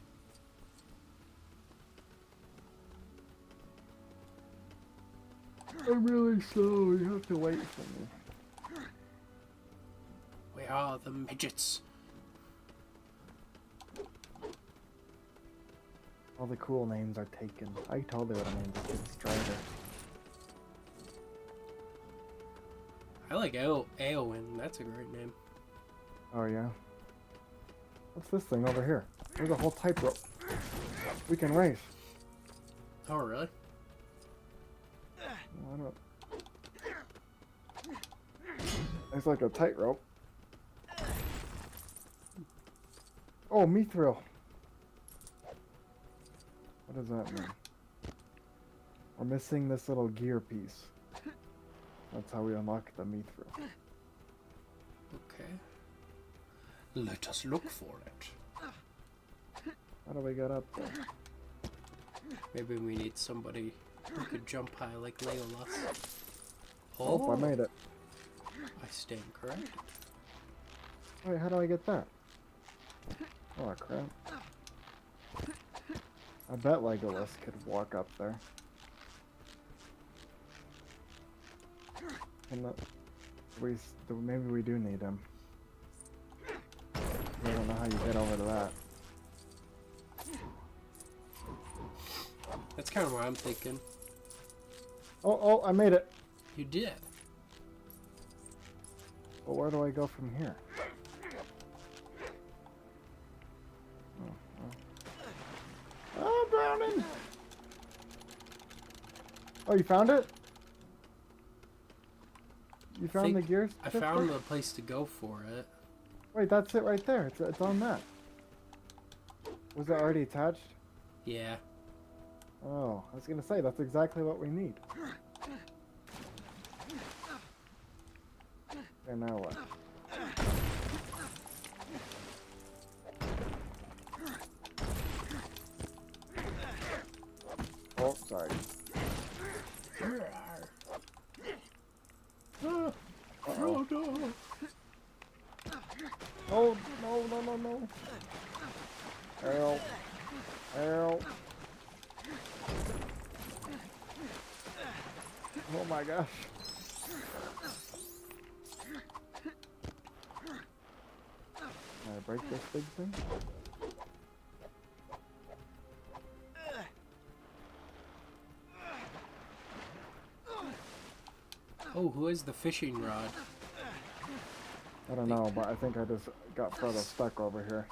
B: I'm really slow. You have to wait for me.
A: Where are the midgets?
B: All the cool names are taken. I totally would have named the kid Strider.
A: I like Eowyn. That's a great name.
B: Oh yeah. What's this thing over here? There's a whole tightrope. We can race.
A: Oh, really?
B: I don't... It's like a tightrope. Oh, mithril. What does that mean? We're missing this little gear piece. That's how we unlock the mithril.
A: Okay. Let us look for it.
B: How do we get up there?
A: Maybe we need somebody who could jump high like Legolas.
B: Oh, I made it.
A: I stand corrected.
B: Wait, how do I get that? Oh crap. I bet Legolas could walk up there. And maybe we do need him. I don't know how you get over to that.
A: That's kind of what I'm thinking.
B: Oh, I made it.
A: You did.
B: Well, where do I go from here? Oh, I'm drowning! Oh, you found it? You found the gears?
A: I found the place to go for it.
B: Wait, that's it right there. It's on that. Was it already attached?
A: Yeah.
B: Oh, I was gonna say, that's exactly what we need. And now what? Oh, sorry.
A: Oh no!
B: Oh, no. Help. Help. Oh my gosh. Can I break this big thing?
A: Oh, who has the fishing rod?
B: I don't know, but I think I just got Frodo stuck over here.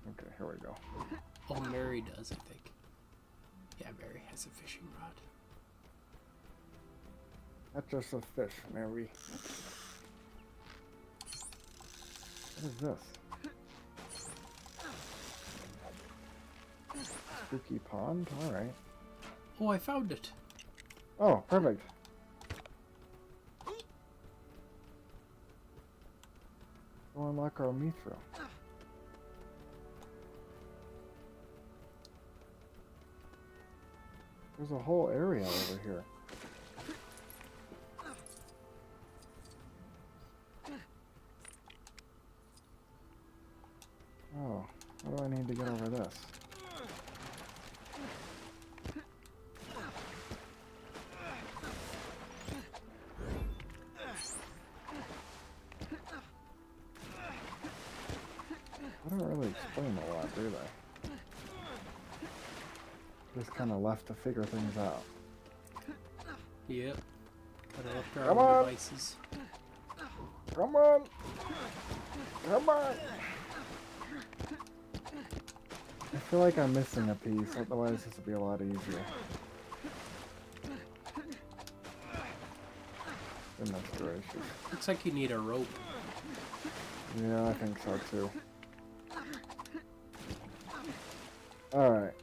B: Okay, here we go.
A: Oh, Mary does, I think. Yeah, Mary has a fishing rod.
B: That's just a fish, Mary. What is this? Spooky pond? Alright.
A: Oh, I found it.
B: Oh, perfect. Go unlock our mithril. There's a whole area over here. Oh, what do I need to get over this? I don't really explain a lot, do they? Just kind of left to figure things out.
A: Yep. Gotta left our
B: Come
A: own
B: on.
A: devices.
B: Come on! Come on! I feel like I'm missing a piece, otherwise this would be a lot easier. Goodness gracious.
A: Looks like you need a rope.
B: Yeah, I think so too. Alright.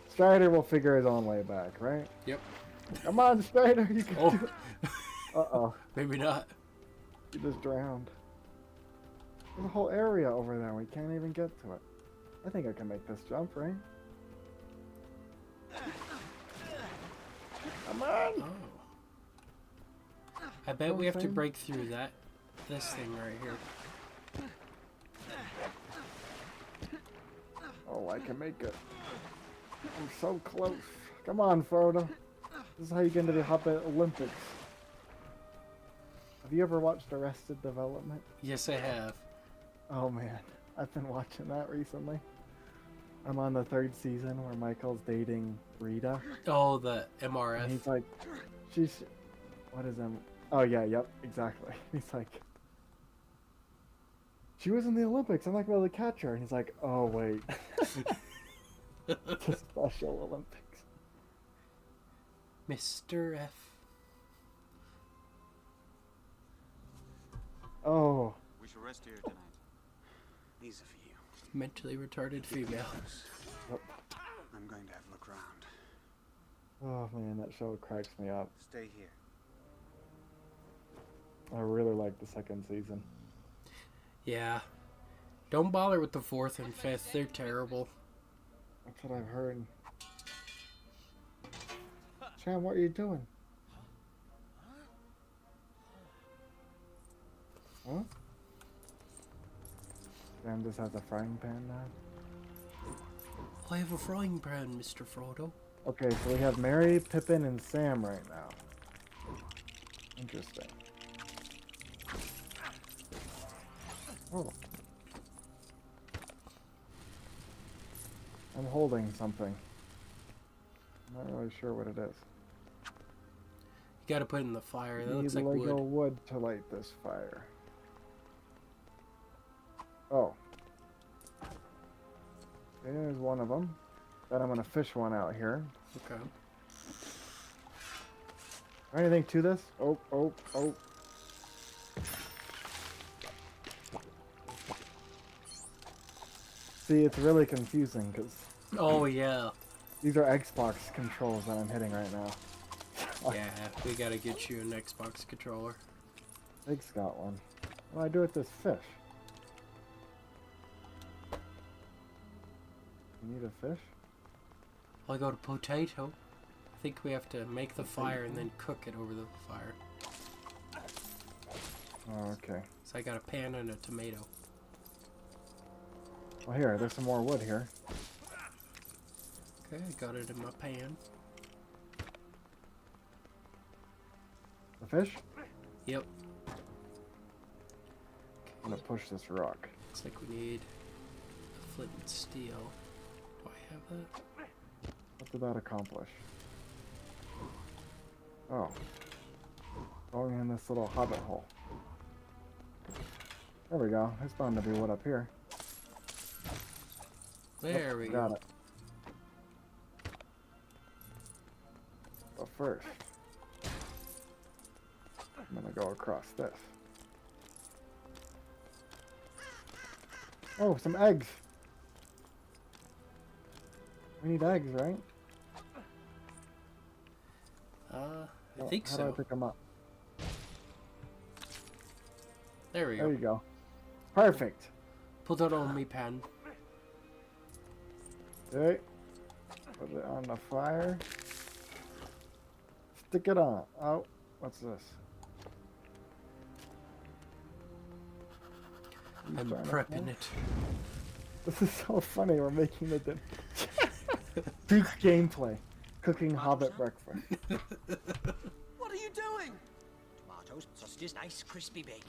B: Strider will figure his own way back, right?
A: Yep.
B: Come on, Strider! You can
A: Oh.
B: do it. Uh-oh.
A: Maybe not.
B: You just drowned. There's a whole area over there. We can't even get to it. I think I can make this jump, right? Come on!
A: Oh. I bet we have to break through this thing right here.
B: Oh, I can make it. I'm so close. Come on, Frodo. This is how you get into the Hobbit Olympics. Have you ever watched Arrested Development?
A: Yes, I have.
B: Oh man, I've been watching that recently. I'm on the 3rd season where Michael's dating Rita.
A: Oh, the
B: And
A: MRF.
B: he's like, she's... What is that? Oh yeah, yep, exactly. He's like... She was in the Olympics, I'm not going to be able to catch her. And he's like, oh wait. It's a Special Olympics.
A: Mr. F.
B: Oh.
E: We shall rest here tonight.
D: These are for you.
A: Mentally retarded female.
B: Yep.
E: I'm going to have a look around.
B: Oh man, that show cracks me up.
E: Stay here.
B: I really like the 2nd season.
A: Yeah. Don't bother with the 4th and 5th. They're terrible.
B: That's what I've heard. Sam, what are you doing? Huh? Sam just has a frying pan now?
A: I have a frying pan, Mr. Frodo.
B: Okay, so we have Mary, Pippin, and Sam right now. Interesting. Oh. I'm holding something. I'm not really sure what it is.
A: You gotta put it in the fire. That
B: Need
A: looks like
B: Lego
A: wood.
B: wood to light this fire. Oh. There's one of them. Then I'm gonna fish one out here.
A: Okay.
B: Anything to this? Oh. See, it's really confusing because
A: Oh, yeah.
B: These are Xbox controls that I'm hitting right now.
A: Yeah, we gotta get you an Xbox controller.
B: Big's got one. What do I do with this fish? You need a fish?
A: I got a potato. I think we have to make the fire and then cook it over the fire.
B: Oh, okay.
A: So I got a pan and a tomato.
B: Well, here, there's some more wood here.
A: Okay, I got it in my pan.
B: The fish?
A: Yep.
B: I'm gonna push this rock.
A: Looks like we need a flint and steel. Do I have that?
B: What did that accomplish? Oh. Going in this little hobbit hole. There we go. There's bound to be wood up here.
A: There we
B: Got
A: go.
B: it. But first, I'm gonna go across this. Oh, some eggs! We need eggs, right?
A: I think
B: How do I
A: so.
B: pick them up?
A: There we
B: There
A: go.
B: you go. Perfect!
A: Put it on me pan.
B: Okay. Put it on the fire. Stick it on. Oh, what's this?
A: I'm
B: Trying to
A: prepping
B: find-
A: it.
B: This is so funny. We're making the peak gameplay. Cooking Hobbit breakfast.
D: What are you doing?
F: Tomatoes, sausages, nice crispy bacon.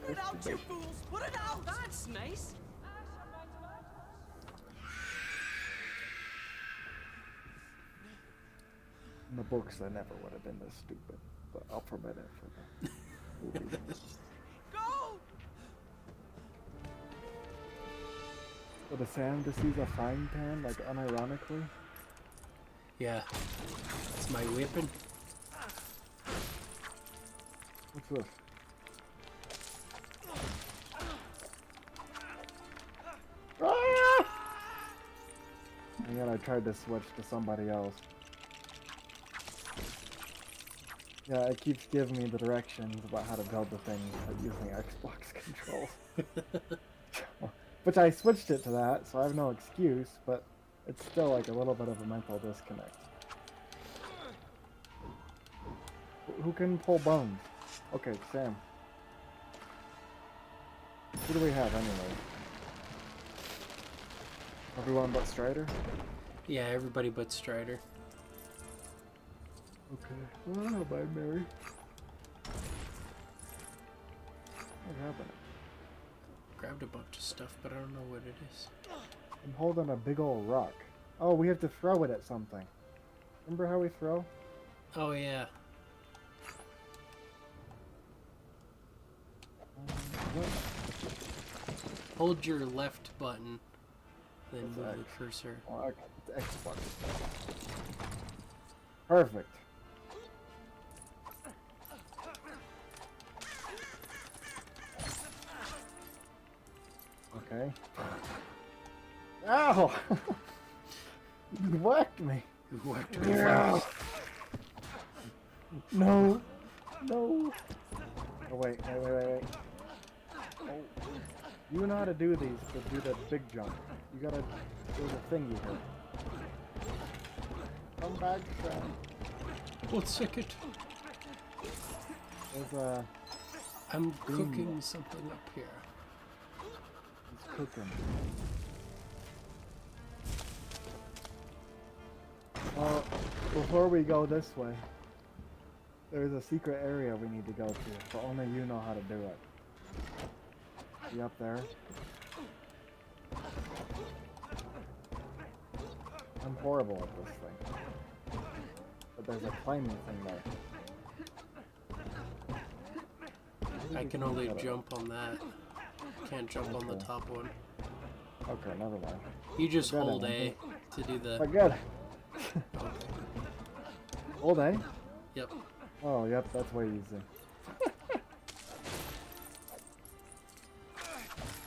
D: Put it out, you fools! Put it out! That's nice.
B: In the books, I never would have been this stupid, but I'll permit it for the movie.
D: Go!
B: So the Sam just use a frying pan, like unironically?
A: Yeah. It's my whipping.
B: What's this? Ah! And then I tried to switch to somebody else. Yeah, it keeps giving me the directions about how to build the thing using Xbox controls. Which I switched it to that, so I have no excuse, but it's still like a little bit of a mental disconnect. Who can pull bones? Okay, Sam. Who do we have anyway? Everyone but Strider?
A: Yeah, everybody but Strider.
B: Okay. Oh, bye, Mary. What happened?
A: Grabbed a bunch of stuff, but I don't know what it is.
B: I'm holding a big old rock. Oh, we have to throw it at something. Remember how we throw?
A: Oh, yeah.
B: What?
A: Hold your left button, then
B: What's
A: move
B: X?
A: the cursor.
B: Oh, it's Xbox. Perfect. Okay. Ow! You whacked me.
A: You whacked me
B: Yeah.
A: first.
B: No. No. Oh, wait. Oh, you know how to do these to do the big jump. You gotta do the thingy here. Come back, Sam.
A: 1 second.
B: There's a...
A: I'm cooking something up here.
B: He's cooking. Before we go this way, there's a secret area we need to go to, but only you know how to do it. See up there? I'm horrible at this thing. But there's a climbing thing there.
A: I can only jump on that. Can't jump on the
B: Okay.
A: top one.
B: Okay, never mind.
A: You just
B: Forget it,
A: hold
B: man.
A: A to do the...
B: Forget it. Hold A?
A: Yep.
B: Oh, yep, that's way easy.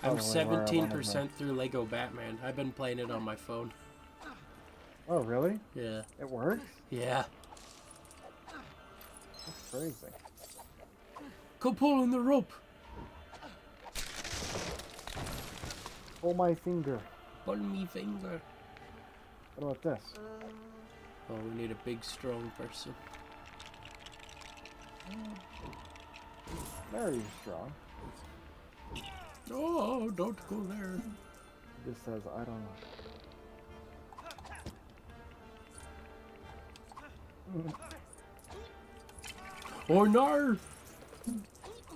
A: I'm
B: Probably where I wanted
A: 17% through Lego Batman. I've been playing it on my phone.
B: Oh, really?
A: Yeah.
B: It works?
A: Yeah.
B: That's crazy.
A: Go pull on the rope.
B: Pull my finger.
A: Pull me finger.
B: What about this?
A: Oh, we need a big, strong person.
B: Very strong.
A: Oh, don't go there.
B: It just says, I don't know.
A: Oh no!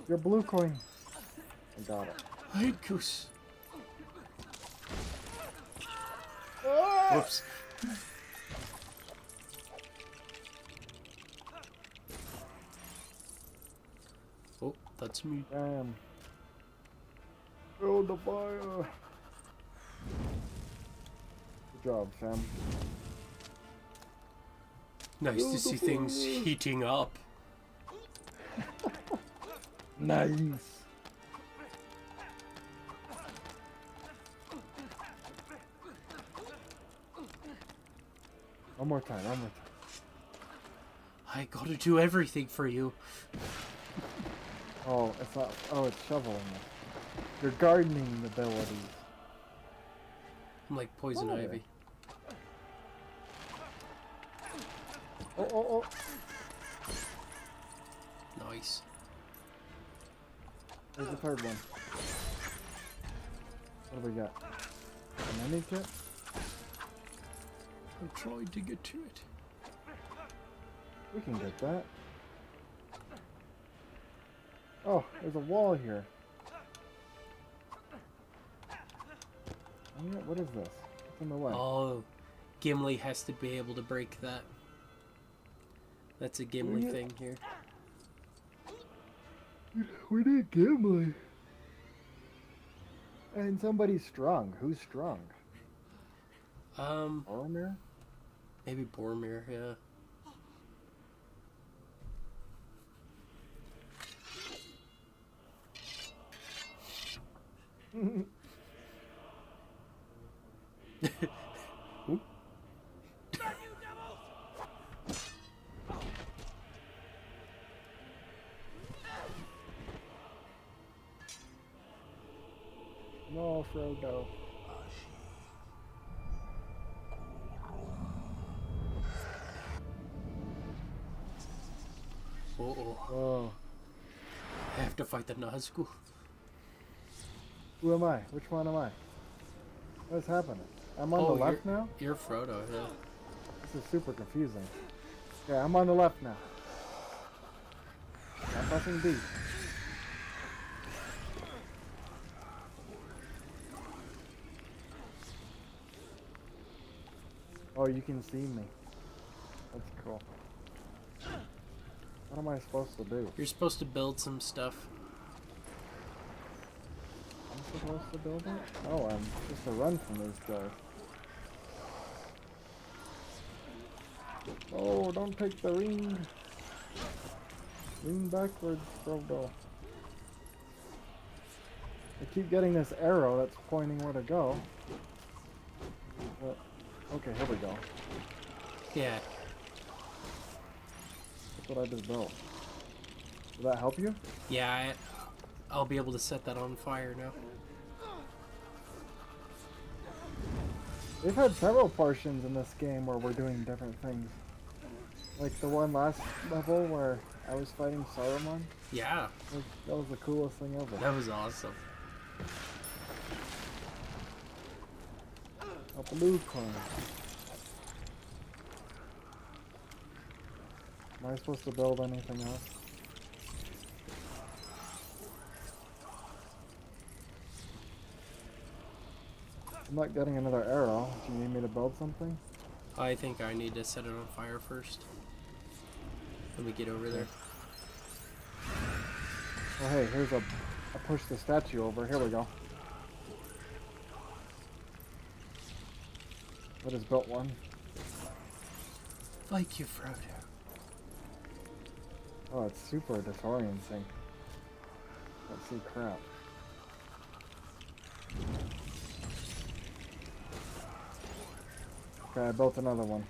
B: Your blue coin. I got it.
A: Haikus. Whoops. Oh, that's me.
B: Damn. Build the fire. Good job, Sam.
A: Nice to see things heating up.
B: Nice. One more time, one more time.
A: I gotta do everything for you.
B: Oh, it's not. Oh, it's shoveling it. Your gardening abilities.
A: I'm like poison
B: Oh.
A: ivy.
B: Oh, oh, oh.
A: Nice.
B: There's the third one. What do we got? A mini kit?
A: I'm trying to get to it.
B: We can get that. Oh, there's a wall here. Oh, yeah, what is this? What's in the way?
A: Oh, Gimli has to be able to break that. That's a Gimli
B: Yeah.
A: thing here.
B: We need Gimli. And somebody's strong. Who's strong? Boromir?
A: Maybe Boromir, yeah. Oop.
B: No, Frodo.
A: Uh-oh.
B: Oh.
A: I have to fight the Nazgul.
B: Who am I? Which one am I? What's happening? I'm on
A: Oh,
B: the left now?
A: You're Frodo, yeah.
B: This is super confusing. Yeah, I'm on the left now. I'm pressing B. Oh, you can see me. That's cool. What am I supposed to do?
A: You're supposed to build some stuff.
B: I'm supposed to build it? Oh, I'm supposed to run from these guys. Oh, don't take the ring. Lean backwards, Frodo. I keep getting this arrow that's pointing where to go. But, okay, here we go.
A: Yeah.
B: That's what I just built. Will that help you?
A: Yeah, I'll be able to set that on fire now.
B: We've had several portions in this game where we're doing different things. Like the one last level where I was fighting Saruman.
A: Yeah,
B: That was the coolest thing ever.
A: that was awesome.
B: A blue coin. Am I supposed to build anything else? I'm not getting another arrow. Do you need me to build something?
A: I think I need to set it on fire first. Let me get over there.
B: Oh hey, here's I pushed the statue over. Here we go. I just built one.
A: Thank you, Frodo.
B: Oh, it's super disorienting. Let's see crap. Okay, I built another one.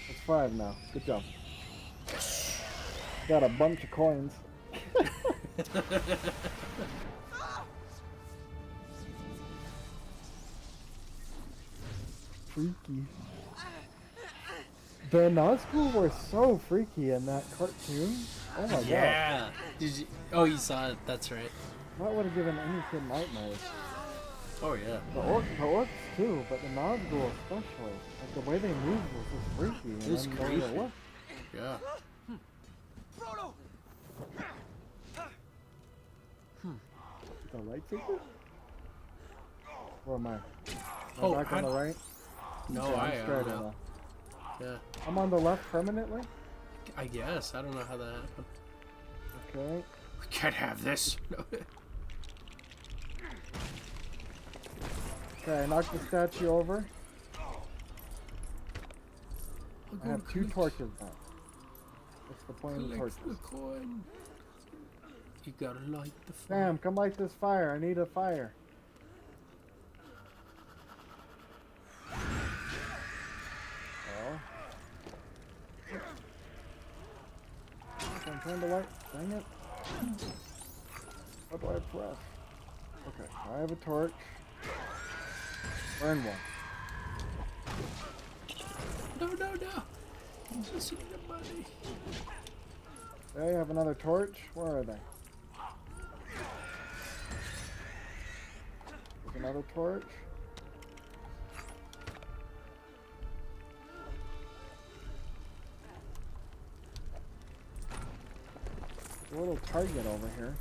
B: It's 5 now. Good job. Got a bunch of coins. Freaky. The Nazgul were so freaky in that cartoon. Oh my god.
A: Yeah. Did you? Oh, you saw it. That's right.
B: That would have given any kid nightmares.
A: Oh yeah.
B: The orcs too, but the Nazgul especially. Like the way they moved was just freaky. And
A: It was
B: then the way they
A: creepy.
B: looked.
A: Yeah.
D: Frodo!
B: The lightsaber? Where am I? Am
A: Oh,
B: I back on the right?
A: No,
B: Okay,
A: I
B: I'm straight
A: don't know.
B: now.
A: Yeah.
B: I'm on the left permanently?
A: I guess. I don't know how that happened.
B: Okay.
A: We can't have this.
B: Okay, I knocked the statue over. I have 2 torches now. What's the point of the
A: Collect
B: torches?
A: the coin. You gotta light the fire.
B: Sam, come light this fire. I need a fire. Oh. I'm trying to light. Dang it. What do I press? Okay, I have a torch. Burn one.
A: No. Just need the money.
B: Okay, I have another torch. Where are they? There's another torch. A little target over here.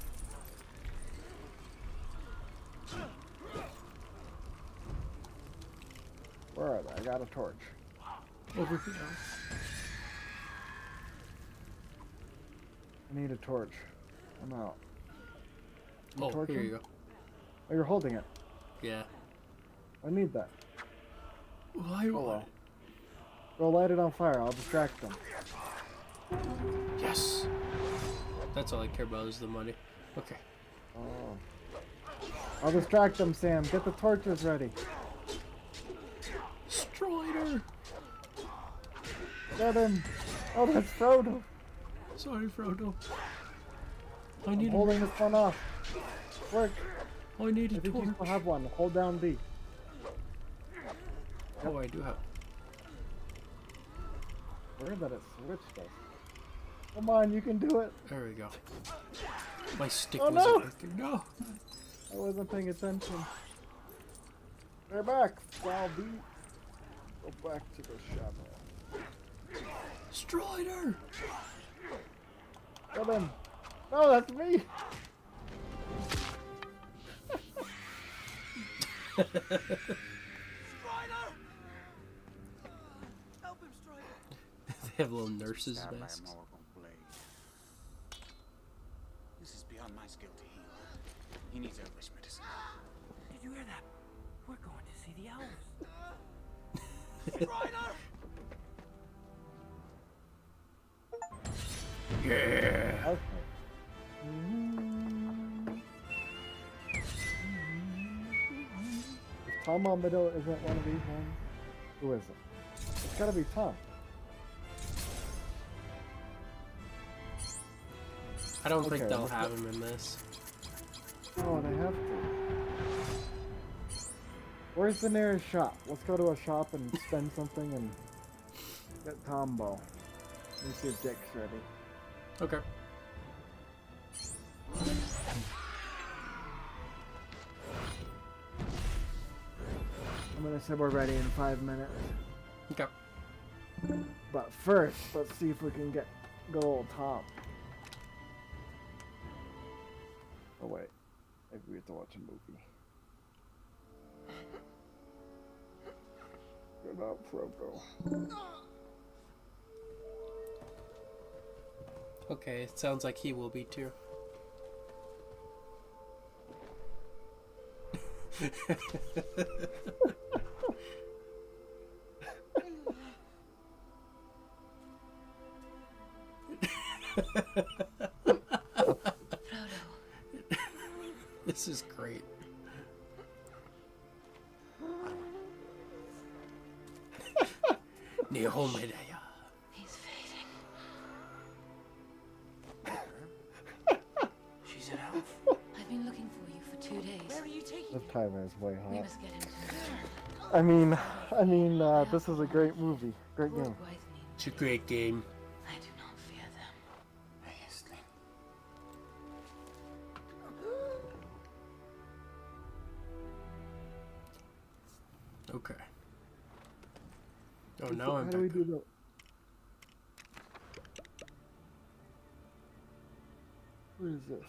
B: Where are they? I got a torch.
A: Over here.
B: I need a torch. I'm out. You
A: Oh,
B: torching?
A: here you go.
B: Oh, you're holding it.
A: Yeah.
B: I need that.
A: Why?
B: Oh well. Go light it on fire. I'll distract them.
A: Yes. That's all I care about is the money. Okay.
B: Oh. I'll distract them, Sam. Get the torches ready.
A: Strider.
B: Get him. Oh, that's Frodo.
A: Sorry, Frodo. I
B: I'm
A: need.
B: holding this one off. Work.
A: I need
B: I
A: a
B: think you
A: torch.
B: still have one. Hold down B.
A: Oh, I do have.
B: Weird that it switched us. Come on, you can do it.
A: There we go. My stick
B: Oh,
A: wasn't
B: no.
A: working. No.
B: I wasn't paying attention. They're back. Foul B. Go back to the shadow.
A: Strider.
B: Get him. No, that's me.
D: Strider! Help him, Strider!
A: They have little nurses'
E: Stabbed by a
A: masks.
E: mortal blade. This is beyond my skill to heal. He needs herbalist medicine.
F: Did you hear that? We're going to see the elves.
D: Strider!
A: Yeah.
B: Okay. If Tom Bombadil isn't one of these ones, who is it? It's gotta be Tom.
A: I don't think
B: Okay,
A: they'll
B: let's
A: have him in this.
B: Oh, they have to. Where's the nearest shop? Let's go to a shop and spend something and get Tombo. Let me see if Jake's ready.
A: Okay.
B: I'm gonna say we're ready in 5 minutes.
A: Okay.
B: But first, let's see if we can get good old Tom. Oh wait, maybe we have to watch a movie. Good up, Frodo.
A: Okay, it sounds like he will be too. This is great. Nihomedaya.
F: He's fading.
D: She's an elf.
F: I've been looking for you for 2 days.
D: Where are you taking
B: This
D: me?
B: time is way
F: We
B: hot.
F: must get him to
B: This is a great movie. Great game.
A: It's a great game.
F: I do not fear them.
A: Okay. Oh, now I'm
B: How do we
A: back.
B: do the... What is this?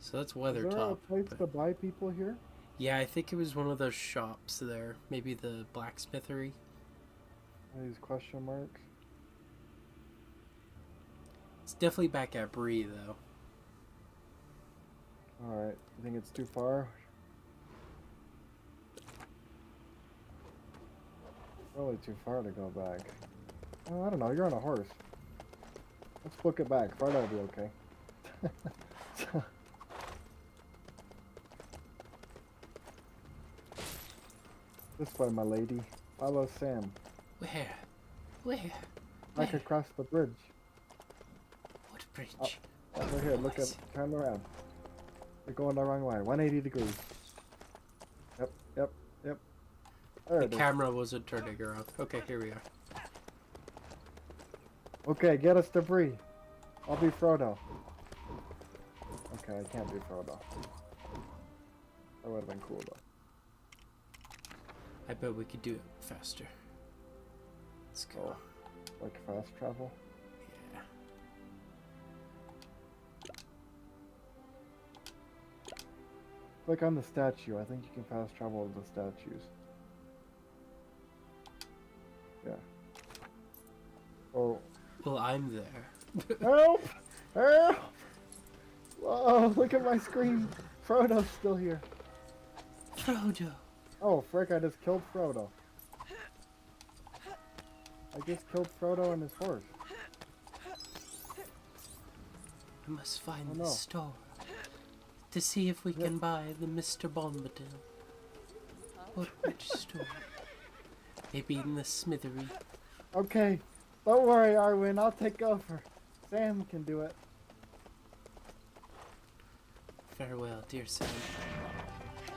A: So that's
B: Is there a
A: Weathertop.
B: place
A: but-
B: to buy people here?
A: Yeah, I think it was one of those shops there. Maybe the blacksmithery.
B: These question marks.
A: It's definitely back at Bree, though.
B: Alright, you think it's too far? Probably too far to go back. Oh, I don't know, you're on a horse. Let's book it back. Friday will be okay. This way, my lady. Follow Sam.
A: Where? Where?
B: Back across the bridge.
A: What bridge?
B: Oh. Over here, look at, turn around. You're going the wrong way. 180 degrees. Yep. There
A: The
B: it is.
A: camera wasn't turning around. Okay, here we are.
B: Okay, get us to Bree. I'll be Frodo. Okay, I can't be Frodo. That would have been cool though.
A: I bet we could do it faster. Let's go.
B: Oh, like fast travel.
A: Yeah.
B: Click on the statue. I think you can fast travel with the statues. Yeah. Oh.
A: Well, I'm there.
B: Help! Help! Whoa, look at my screen. Frodo's still here.
A: Frodo.
B: Oh, frick, I just killed Frodo. I just killed Frodo and his horse.
A: I must find
B: Oh,
A: the
B: no.
A: store to see if we can buy the Mr. Bombadil. Which store? Maybe in the smithery.
B: Okay, don't worry, Arwen, I'll take over. Sam can do it.
A: Farewell, dear son.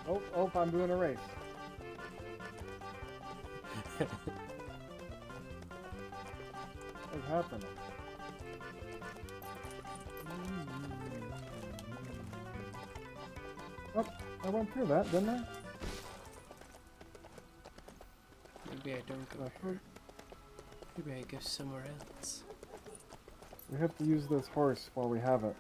B: Oh, I'm doing a race. What's happening? Oh, I went through that, didn't I?
A: Maybe I don't go here. Maybe I go somewhere else.
B: We have to use this horse while we have it.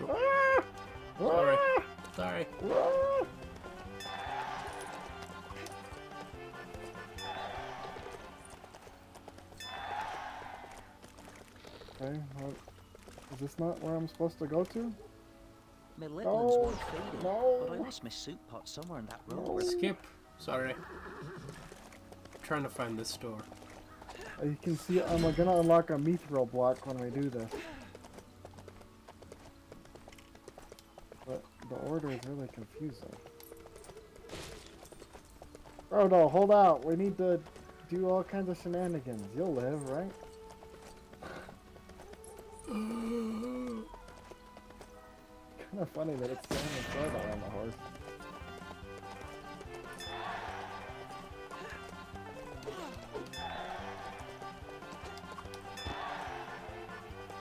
B: Ah!
A: Sorry.
B: Ah!
A: Sorry.
B: Ah! Okay, well, is this not where I'm supposed to go to?
C: My little
B: No,
C: ones want feeding,
B: no.
C: but I lost my soup pot somewhere in that room.
B: No.
A: Skip. Sorry. Trying to find the store.
B: You can see I'm gonna unlock a mithril block when we do this. But the order is really confusing. Frodo, hold out. We need to do all kinds of shenanigans. You'll live, right? Kind of funny that it's Sam and Frodo on the horse.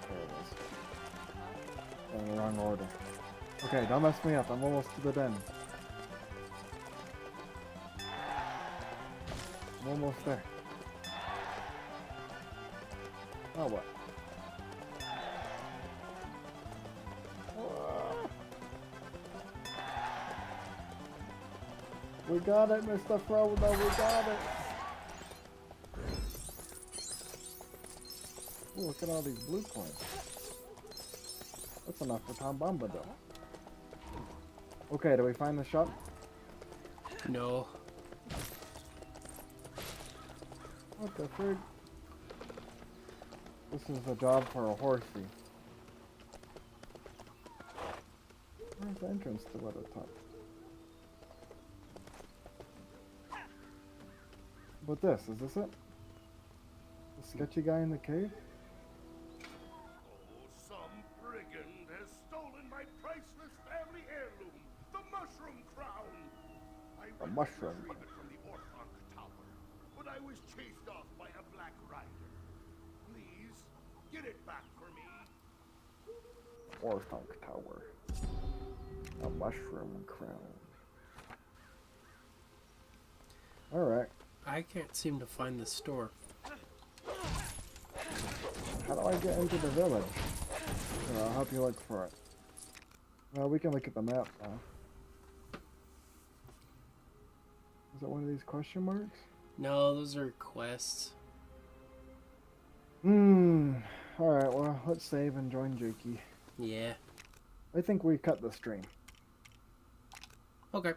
B: There it is. In the wrong order. Okay, don't mess me up. I'm almost to the den. I'm almost there. Oh, what? We got it, Mr. Frodo, we got it! Ooh, look at all these blue coins. That's enough for Tom Bombadil. Okay, do we find the shop?
A: No.
B: What the frig? This is a job for a horsey. Where's the entrance to Weathertop? But this, is this it? The sketchy guy in the cave?
G: Oh, some brigand has stolen my priceless family heirloom, the mushroom crown. I
B: The
G: went
B: mushroom.
G: to retrieve it from the Orthanc Tower, but I was chased off by a black rider. Please, get it back for me.
B: Orthanc Tower. A mushroom crown. Alright.
A: I can't seem to find the store.
B: How do I get into the village? Here, I'll help you look for it. Well, we can look at the map now. Is it one of these question marks?
A: No, those are quests.
B: Alright, well, let's save and join Jakey.
A: Yeah.
B: I think we cut the stream.
A: Okay.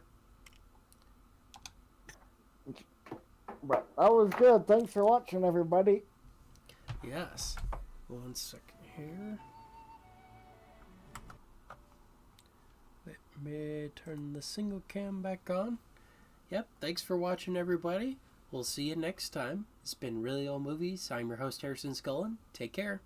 B: But that was good. Thanks for watching, everybody.
A: Yes. 1 second here. Let me turn the single cam back on. Yep, thanks for watching, everybody. We'll see you next time. It's been Really Old Movies. I'm your host, Harrison Scullin. Take care.